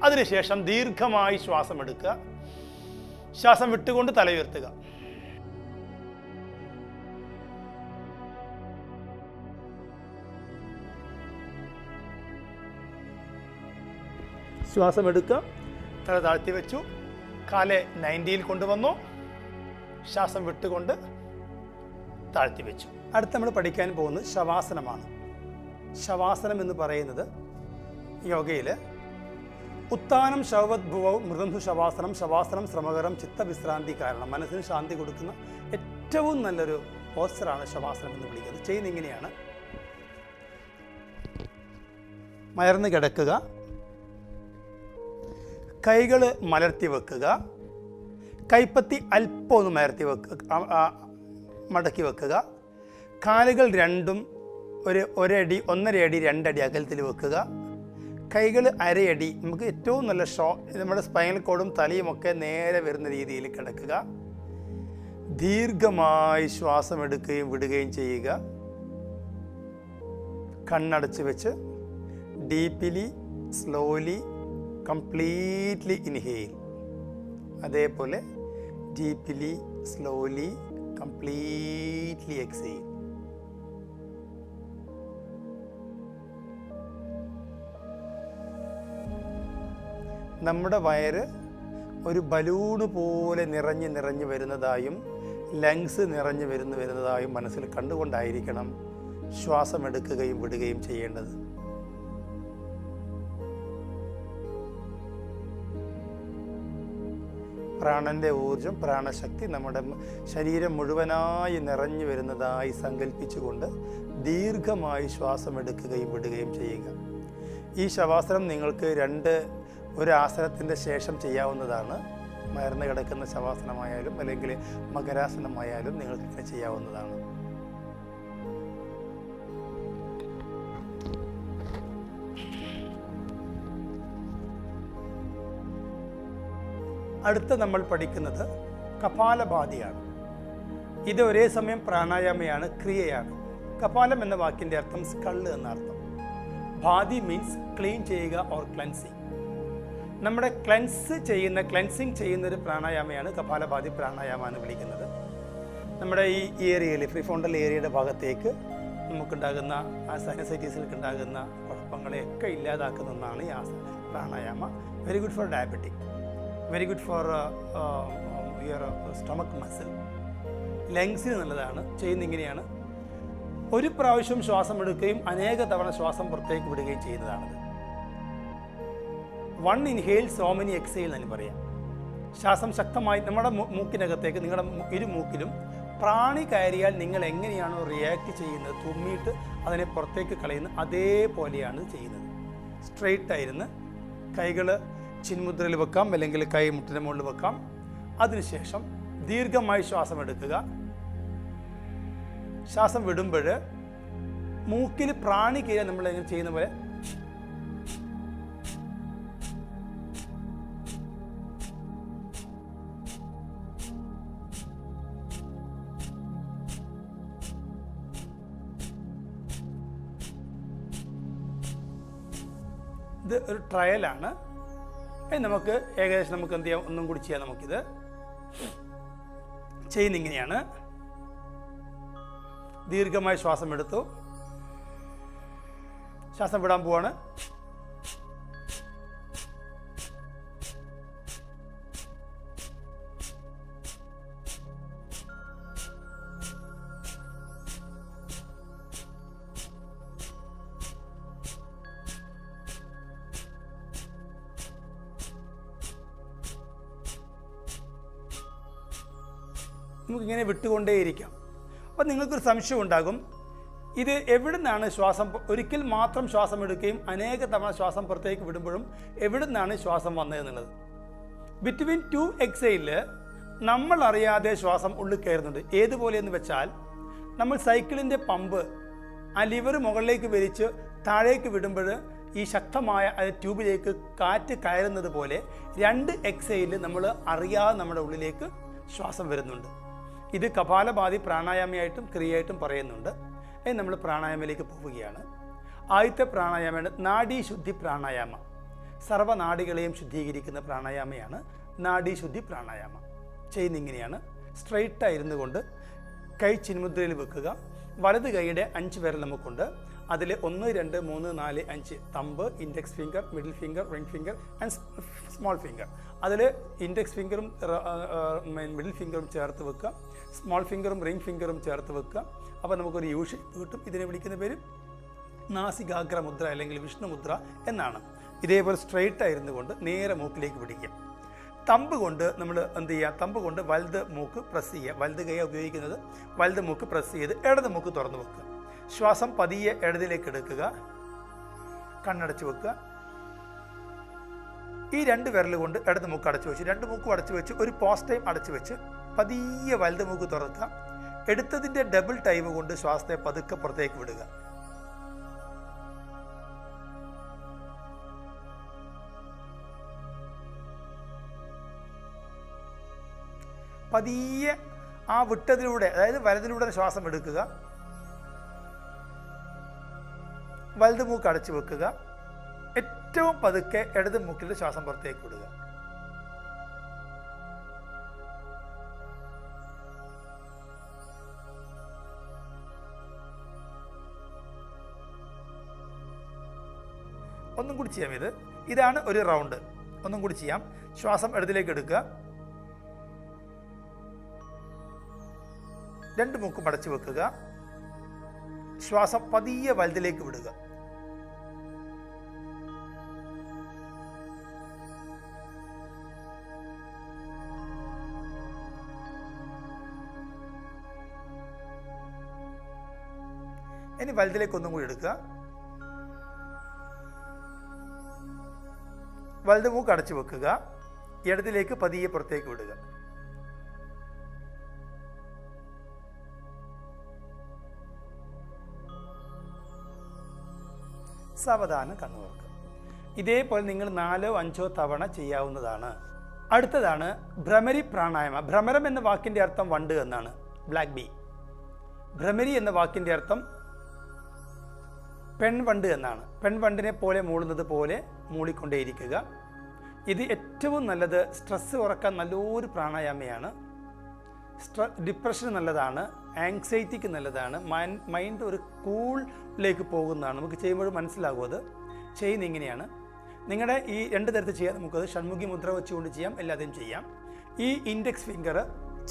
അതിനുശേഷം ദീർഘമായി ശ്വാസം എടുക്കുക. ശ്വാസം വിട്ടുകൊണ്ട് തല ഉയർത്തുക. ശ്വാസം എടുക്കുക, തല താഴ്ത്തി വെച്ചു, കാല് 90യിൽ കൊണ്ടുവന്നു, ശ്വാസം വിട്ടുകൊണ്ട് താഴ്ത്തി വെച്ചു. അടുത്ത് നമ്മൾ പഠിക്കാൻ പോകുന്നത് ശവാസനമാണ്. ശവാസനം എന്ന് പറയുന്നത് യോഗയിൽ ഉത്താനം ശവദ്ഭുവവും മൃദംസു ശവാസനം, ശവാസനം ശ്രമകരം ചിത്തവിശ്രാന്തി കാരണം, മനസ്സിന് ശാന്തി കൊടുക്കുന്ന ഏറ്റവും നല്ലൊരു പോസ്റ്ററാണ് ശവാസനം എന്ന് വിളിക്കുന്നത്. ചെയ്യുന്ന ഇങ്ങനെയാണ്: മലർന്ന് കിടക്കുക, കൈകൾ മലർത്തി വെക്കുക, കൈപ്പത്തി അല്പം ഒന്ന് മലർത്തി വെക്കുക, മടക്കി വെക്കുക, കാലുകൾ രണ്ടും ഒരടി 1.5 അടി 2 അടി അകലത്തിൽ വെക്കുക, കൈകൾ അരയടി, നമുക്ക് ഏറ്റവും നല്ല നമ്മുടെ സ്പൈനൽ കോഡും തലയും ഒക്കെ നേരെ വരുന്ന രീതിയിൽ കിടക്കുക. ദീർഘമായി ശ്വാസം എടുക്കുകയും വിടുകയും ചെയ്യുക. കണ്ണടച്ച് വെച്ച് ഡീപ്ലി സ്ലോലി കംപ്ലീറ്റ്ലി ഇൻഹെയിൽ, അതേപോലെ ഡീപ്ലി സ്ലോലി കംപ്ലീറ്റ്ലി എക്സെയിൽ. നമ്മുടെ വയറ് ഒരു ബലൂണ് പോലെ നിറഞ്ഞ് വരുന്നതായും ലങ്സ് നിറഞ്ഞു വരുന്നതായും മനസ്സിൽ കണ്ടുകൊണ്ടായിരിക്കണം ശ്വാസം എടുക്കുകയും വിടുകയും ചെയ്യേണ്ടത്. പ്രാണന്റെ ഊർജം, പ്രാണശക്തി നമ്മുടെ ശരീരം മുഴുവനായി നിറഞ്ഞു വരുന്നതായി സങ്കല്പിച്ചുകൊണ്ട് ദീർഘമായി ശ്വാസം എടുക്കുകയും വിടുകയും ചെയ്യുക. ഈ ശവാസനം നിങ്ങൾക്ക് ഒരു ആസനത്തിൻ്റെ ശേഷം ചെയ്യാവുന്നതാണ്. മലർന്ന് കിടക്കുന്ന ശവാസനമായാലും അല്ലെങ്കിൽ മകരാസനമായാലും നിങ്ങൾക്ക് ഇങ്ങനെ ചെയ്യാവുന്നതാണ്. അടുത്ത നമ്മൾ പഠിക്കുന്നത് കപാലഭാതിയാണ്. ഇത് ഒരേ സമയം പ്രാണായാമയാണ്, ക്രിയയാണ്. കപാലം എന്ന വാക്കിൻ്റെ അർത്ഥം സ്കള്ള് എന്നർത്ഥം. ഭാതി മീൻസ് ക്ലീൻ ചെയ്യുക ഓർ ക്ലെൻസിങ്. നമ്മുടെ ക്ലെൻസിങ് ചെയ്യുന്ന ഒരു പ്രാണായാമയാണ് കപാലഭാതി പ്രാണായാമ എന്ന് വിളിക്കുന്നത്. നമ്മുടെ ഈ ഏരിയയിൽ ഫ്രീഫോണ്ടൽ ഏരിയയുടെ ഭാഗത്തേക്ക് നമുക്കുണ്ടാകുന്ന സൈനസൈറ്റീസിലേക്ക് ഉണ്ടാകുന്ന കുഴപ്പങ്ങളെയൊക്കെ ഇല്ലാതാക്കുന്ന ഒന്നാണ് ഈ pranayama. Very good for diabetic, very good for your stomach muscle, ലങ്സിന് നല്ലതാണ്. ചെയ്യുന്ന ഇങ്ങനെയാണ്: ഒരു പ്രാവശ്യം ശ്വാസം എടുക്കുകയും അനേക തവണ ശ്വാസം പുറത്തേക്ക് വിടുകയും ചെയ്യുന്നതാണത്. 1 ഇൻഹേൽ സോ മെനി എക്സെയിൽ എന്ന് പറയാം. ശ്വാസം ശക്തമായി നമ്മുടെ മൂക്കിനകത്തേക്ക്, നിങ്ങളുടെ ഇരുമൂക്കിലും പ്രാണി കയറിയാൽ നിങ്ങൾ എങ്ങനെയാണോ റിയാക്ട് ചെയ്യുന്നത്, തുമ്മിയിട്ട് അതിനെ പുറത്തേക്ക് കളയുന്നത്, അതേപോലെയാണ് ചെയ്യുന്നത്. സ്ട്രെയിറ്റ് ആയിരുന്ന് കൈകൾ ചിന്മുദ്രയിൽ വെക്കാം, അല്ലെങ്കിൽ കൈ മുട്ടിന് മുകളിൽ വെക്കാം. അതിനുശേഷം ദീർഘമായി ശ്വാസം എടുക്കുക. ശ്വാസം വിടുമ്പോൾ മൂക്കിൽ പ്രാണി കയറിയാൽ നമ്മൾ എങ്ങനെ ചെയ്യുന്ന പോലെ ഇത് ഒരു ട്രയലാണ്. നമുക്ക് ഏകദേശം നമുക്ക് എന്ത് ചെയ്യാം, ഒന്നും കൂടി ചെയ്യാം. നമുക്കിത് ചെയ്യുന്ന ഇങ്ങനെയാണ്: ദീർഘമായി ശ്വാസം എടുത്തു, ശ്വാസം വിടാൻ പോവാണ്. നമുക്കിങ്ങനെ വിട്ടുകൊണ്ടേയിരിക്കാം. അപ്പം നിങ്ങൾക്കൊരു സംശയം ഉണ്ടാകും, ഇത് എവിടെ നിന്നാണ് ഒരിക്കൽ മാത്രം ശ്വാസം എടുക്കുകയും അനേക തവണ ശ്വാസം പുറത്തേക്ക് വിടുമ്പോഴും എവിടെ നിന്നാണ് ശ്വാസം വന്നതെന്നുള്ളത്. ബിറ്റ്വീൻ 2 എക്സെയിലിൽ നമ്മൾ അറിയാതെ ശ്വാസം ഉള്ളിൽ കയറുന്നുണ്ട്. ഏതുപോലെയെന്ന് വെച്ചാൽ, നമ്മൾ സൈക്കിളിൻ്റെ പമ്പ് ആ ലിവർ മുകളിലേക്ക് വലിച്ച് താഴേക്ക് വിടുമ്പോൾ ഈ ശക്തമായ ട്യൂബിലേക്ക് കാറ്റ് കയറുന്നത് പോലെ 2 എക്സെയിലിൽ നമ്മൾ അറിയാതെ നമ്മുടെ ഉള്ളിലേക്ക് ശ്വാസം വരുന്നുണ്ട്. ഇത് കപാലഭാതി പ്രാണായാമയായിട്ടും ക്രിയയായിട്ടും പറയുന്നുണ്ട്. നമ്മൾ പ്രാണായാമയിലേക്ക് പോവുകയാണ്. ആദ്യത്തെ പ്രാണായാമയാണ് നാഡീശുദ്ധി പ്രാണായാമ. സർവ്വനാഡികളെയും ശുദ്ധീകരിക്കുന്ന പ്രാണായാമയാണ് നാഡീശുദ്ധി പ്രാണായാമ. ചെയ്യുന്ന ഇങ്ങനെയാണ്: സ്ട്രെയിറ്റ് ആയിരുന്നു കൊണ്ട് കൈ ചിന്മുദ്രയിൽ വെക്കുക. വലത് കൈയുടെ 5 വിരൽ നമുക്കുണ്ട്, അതിൽ 1, 2, 3, 4, 5 thumb, index finger, middle finger, ring finger and small finger. അതിൽ ഇൻഡെക്സ് ഫിംഗറും മിഡിൽ ഫിംഗറും ചേർത്ത് വെക്കുക, സ്മോൾ ഫിംഗറും റിംഗ് ഫിംഗറും ചേർത്ത് വെക്കുക. അപ്പോൾ നമുക്കൊരു യു ഷേപ്പ് കിട്ടും. ഇതിനെ വിളിക്കുന്ന പേര് നാസികാഗ്ര മുദ്ര അല്ലെങ്കിൽ വിഷ്ണുമുദ്ര എന്നാണ്. ഇതേപോലെ സ്ട്രെയിറ്റ് ആയിരുന്നു കൊണ്ട് നേരെ മൂക്കിലേക്ക് പിടിക്കുക. തമ്പ് കൊണ്ട് നമ്മൾ എന്ത് ചെയ്യുക, തമ്പ് കൊണ്ട് വലത് മൂക്ക് പ്രസ് ചെയ്യുക. വലത് കൈ ഉപയോഗിക്കുന്നത്. വലത് മൂക്ക് പ്രസ് ചെയ്ത് ഇടത് മൂക്ക് തുറന്നു വെക്കുക. ശ്വാസം പതിയെ ഇടതിലേക്ക് എടുക്കുക, കണ്ണടച്ച് വെക്കുക. ഈ 2 വിരൽ കൊണ്ട് ഇടത് മൂക്ക് അടച്ചു വെച്ച് 2 മൂക്കും അടച്ചു വെച്ച് ഒരു പോസ് ടൈം അടച്ചു വെച്ച് പതിയെ വലത് മൂക്ക് തുറക്കുക. എടുത്തതിൻ്റെ ഡബിൾ ടൈം കൊണ്ട് ശ്വാസത്തെ പതുക്കെ പുറത്തേക്ക് വിടുക. പതിയെ ആ വിട്ടതിലൂടെ, അതായത് വലതിലൂടെ ശ്വാസം എടുക്കുക, വലത് മൂക്ക് അടച്ചു വെക്കുക, ഏറ്റവും പതുക്കെ ഇടത് മൂക്കിൽ ശ്വാസം പുറത്തേക്ക് വിടുക. ഒന്നും കൂടി ചെയ്യാം. ഇതാണ് ഒരു റൗണ്ട്. ഒന്നും കൂടി ചെയ്യാം. ശ്വാസം ഇടതിലേക്ക് എടുക്കുക, 2 മൂക്കും അടച്ചു വെക്കുക, ശ്വാസം പതിയെ വലതിലേക്ക് വിടുക. ഇനി വലതിലേക്ക് ഒന്നും കൂടി എടുക്കുക, വലത് മൂക്ക് അടച്ചു വെക്കുക, ഇടതിലേക്ക് പതിയെ പുറത്തേക്ക് വിടുക. സാവധാനം കണ്ണു തുറക്കുക. ഇതേപോലെ നിങ്ങൾ 4 or 5 തവണ ചെയ്യാവുന്നതാണ്. അടുത്തതാണ് ഭ്രമരി പ്രാണായാമ. ഭ്രമരം എന്ന വാക്കിൻ്റെ അർത്ഥം വണ്ട് എന്നാണ്, ബ്ലാക്ക് ബീ. ഭ്രമരി എന്ന വാക്കിൻ്റെ അർത്ഥം പെൺവണ്ട് എന്നാണ്. പെൺവണ്ടിനെ പോലെ മൂളുന്നത് പോലെ മൂളിക്കൊണ്ടേയിരിക്കുക. ഇത് ഏറ്റവും നല്ലത് സ്ട്രെസ് കുറക്കാൻ നല്ലൊരു പ്രാണായാമയാണ്. ഡിപ്രഷന് നല്ലതാണ്, ആങ്സൈറ്റിക്ക് നല്ലതാണ്, മൈൻഡ് ഒരു കൂളിലേക്ക് പോകുന്നതാണ്. നമുക്ക് ചെയ്യുമ്പോൾ മനസ്സിലാകും. അത് ചെയ്യുന്ന ഇങ്ങനെയാണ്. നിങ്ങളുടെ ഈ 2 തരത്തിൽ ചെയ്യാം. നമുക്കത് ഷൺമുഖി മുദ്ര വെച്ചുകൊണ്ട് ചെയ്യാം, എല്ലാതെയും ചെയ്യാം. ഈ ഇൻഡെക്സ് ഫിംഗർ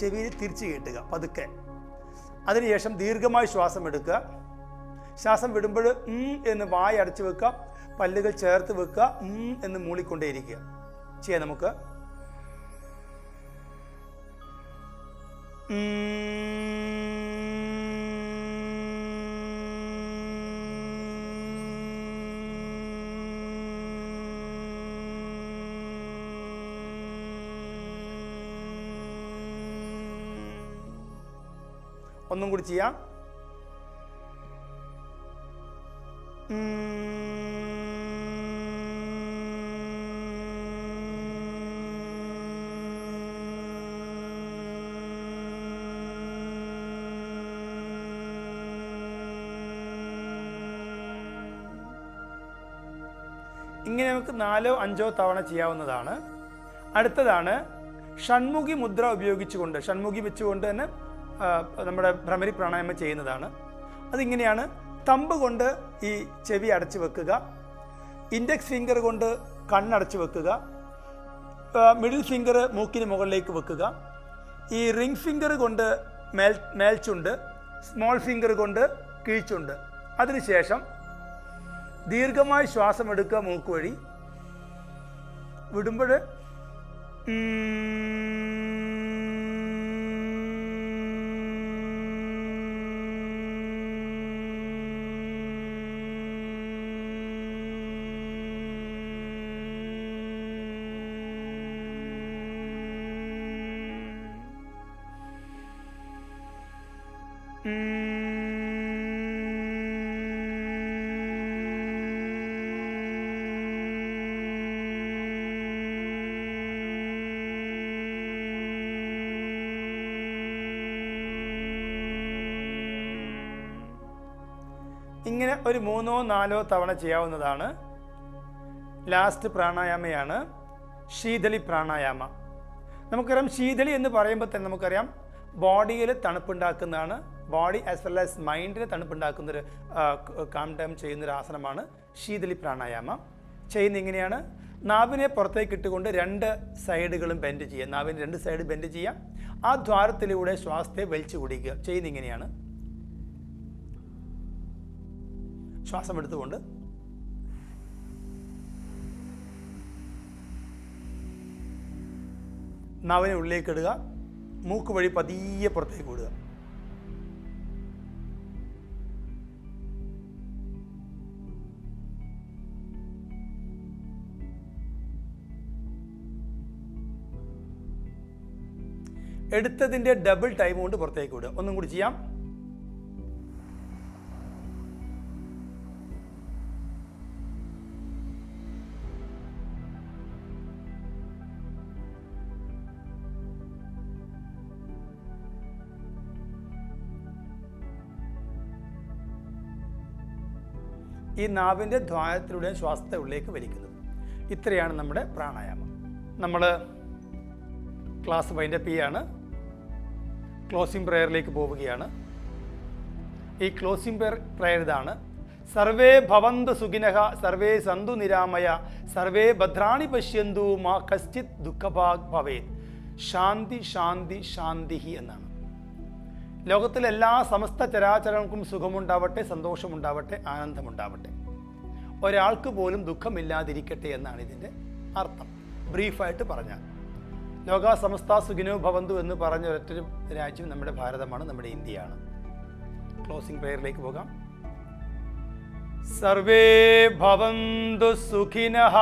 ചെവിയിൽ തിരിച്ച് കയറ്റുക പതുക്കെ. അതിനുശേഷം ദീർഘമായി ശ്വാസം എടുക്കുക. ശ്വാസം വിടുമ്പോൾ എന്ന് വായ അടച്ചു വെക്കുക, പല്ലുകൾ ചേർത്ത് വെക്കുക, എന്ന് മൂളിക്കൊണ്ടേയിരിക്കുക. ചെയ്യാം നമുക്ക്. ഒന്നും കൂടി ചെയ്യാം. ഇങ്ങനെ നമുക്ക് 4 or 5 തവണ ചെയ്യാവുന്നതാണ്. അടുത്തതാണ് ഷൺമുഖി മുദ്ര ഉപയോഗിച്ചുകൊണ്ട്, ഷൺമുഖി വെച്ചുകൊണ്ട് തന്നെ നമ്മുടെ ഭ്രമരി പ്രാണായാമം ചെയ്യുന്നതാണ്. അതിങ്ങനെയാണ്. തമ്പ് കൊണ്ട് ഈ ചെവി അടച്ചു വെക്കുക, ഇൻഡെക്സ് ഫിംഗർ കൊണ്ട് കണ്ണടച്ചു വെക്കുക, മിഡിൽ ഫിംഗർ മൂക്കിന് മുകളിലേക്ക് വെക്കുക, ഈ റിംഗ് ഫിംഗർ കൊണ്ട് മേൽച്ചുണ്ട്, സ്മോൾ ഫിംഗർ കൊണ്ട് കീഴ്ച്ചുണ്ട്. അതിനുശേഷം ദീർഘമായി ശ്വാസം എടുക്കുക മൂക്ക് വഴി. വിടുമ്പോൾ ഇങ്ങനെ ഒരു 3 or 4 തവണ ചെയ്യാവുന്നതാണ്. ലാസ്റ്റ് പ്രാണായാമയാണ് ശീതളി പ്രാണായാമ. നമുക്കറിയാം, ശീതളി എന്ന് പറയുമ്പോൾ തന്നെ നമുക്കറിയാം ബോഡിയിൽ തണുപ്പുണ്ടാക്കുന്നതാണ്. ബോഡി ആസ് വെൽ ആസ് മൈൻഡിന് തണുപ്പുണ്ടാക്കുന്നൊരു കാം ഡൗൺ ചെയ്യുന്നൊരു ആസനമാണ് ശീതളി പ്രാണായാമ. ചെയ്യുന്ന ഇങ്ങനെയാണ്. നാവിനെ പുറത്തേക്ക് ഇട്ടുകൊണ്ട് 2 സൈഡുകളും ബെൻഡ് ചെയ്യുക. നാവിന് 2 സൈഡ് ബെൻഡ് ചെയ്യാം. ആ ദ്വാരത്തിലൂടെ ശ്വാസത്തെ വലിച്ചു കുടിക്കുക. ചെയ്യുന്ന ഇങ്ങനെയാണ്. ശ്വാസം എടുത്തുകൊണ്ട് നാവിനെ ഉള്ളിലേക്ക് ഇടുക. മൂക്ക് വഴി പതിയെ പുറത്തേക്ക് വിടുക. എടുത്തതിൻ്റെ ഡബിൾ ടൈം കൊണ്ട് പുറത്തേക്ക് വിടുക. ഒന്നും കൂടി ചെയ്യാം. ഈ നാവിൻ്റെ ദ്വാരത്തിലൂടെ ശ്വാസത്തെ ഉള്ളിലേക്ക് വലിക്കുന്നത്. ഇത്രയാണ് നമ്മുടെ പ്രാണായാമം. നമ്മൾ ക്ലാസ് വൈൻഡപ്പ് ചെയ്യാണ്. ക്ലോസിംഗ് പ്രയറിലേക്ക് പോവുകയാണ്. ഈ ക്ലോസിംഗ് പ്രയർ ഇതാണ്: സർവേ ഭവന്തു സുഖിനഃ സർവേ സന്തു നിരാമയ സർവേ ഭദ്രാണി പശ്യന്തു മാ കശ്ചിത് ദുഃഖഭാഗ് ഭവേത് ശാന്തി ശാന്തി ശാന്തി എന്നാണ്. ലോകത്തിലെ എല്ലാ സമസ്ത ചരാചരങ്ങൾക്കും സുഖമുണ്ടാവട്ടെ, സന്തോഷമുണ്ടാവട്ടെ, ആനന്ദമുണ്ടാവട്ടെ. ഒരാൾക്ക് പോലും ദുഃഖമില്ലാതിരിക്കട്ടെ എന്നാണ് ഇതിൻ്റെ അർത്ഥം. ബ്രീഫായിട്ട് പറഞ്ഞാൽ ലോക സമസ്ത സുഖിനോ ഭവന്തു എന്ന് പറഞ്ഞ ഒരൊറ്റൊരു രാജ്യം നമ്മുടെ ഭാരതമാണ്, നമ്മുടെ ഇന്ത്യയാണ്. ക്ലോസിംഗ് പ്രയറിലേക്ക് പോകാം. സർവേ ഭവന്തു സുഖിനഃ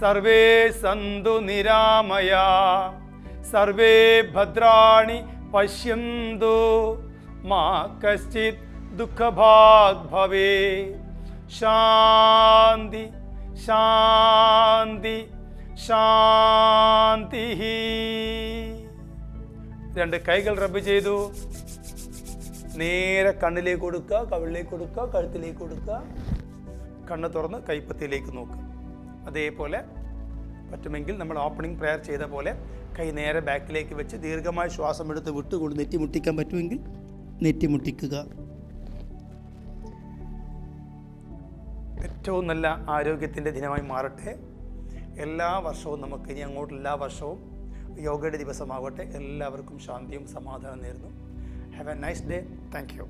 സർവേ സന്തു നിരാമയ സർവേ ഭദ്രാണി പശ്യന്തു മാ കശ്ചിത് ദുഃഖഭാഗ് ഭവേത് ശാന്തി ശാന്തി ശാന്തി. 2 കൈകൾ റബ്ബ് ചെയ്തു. നേരെ കണ്ണിലേക്ക് കൊടുക്കുക, കവിളിലേക്ക് കൊടുക്കുക, കഴുത്തിലേക്ക് കൊടുക്കുക. കണ്ണ് തുറന്ന് കൈപ്പത്തിയിലേക്ക് നോക്കുക. അതേപോലെ പറ്റുമെങ്കിൽ നമ്മൾ ഓപ്പണിംഗ് പ്രെയർ ചെയ്ത പോലെ കൈ നേരെ ബാക്കിലേക്ക് വെച്ച് ദീർഘമായ ശ്വാസം എടുത്ത് വിട്ടുകൊണ്ട് നെറ്റി മുട്ടിക്കാൻ പറ്റുമെങ്കിൽ നെറ്റി മുട്ടിക്കുക. ഏറ്റവും നല്ല ആരോഗ്യത്തിൻ്റെ ദിനമായി മാറട്ടെ. എല്ലാ വർഷവും നമുക്ക് ഇനി അങ്ങോട്ട് എല്ലാ വർഷവും യോഗയുടെ ദിവസമാവട്ടെ. എല്ലാവർക്കും ശാന്തിയും സമാധാനം നേരുന്നു. Have A nice day. Thank you.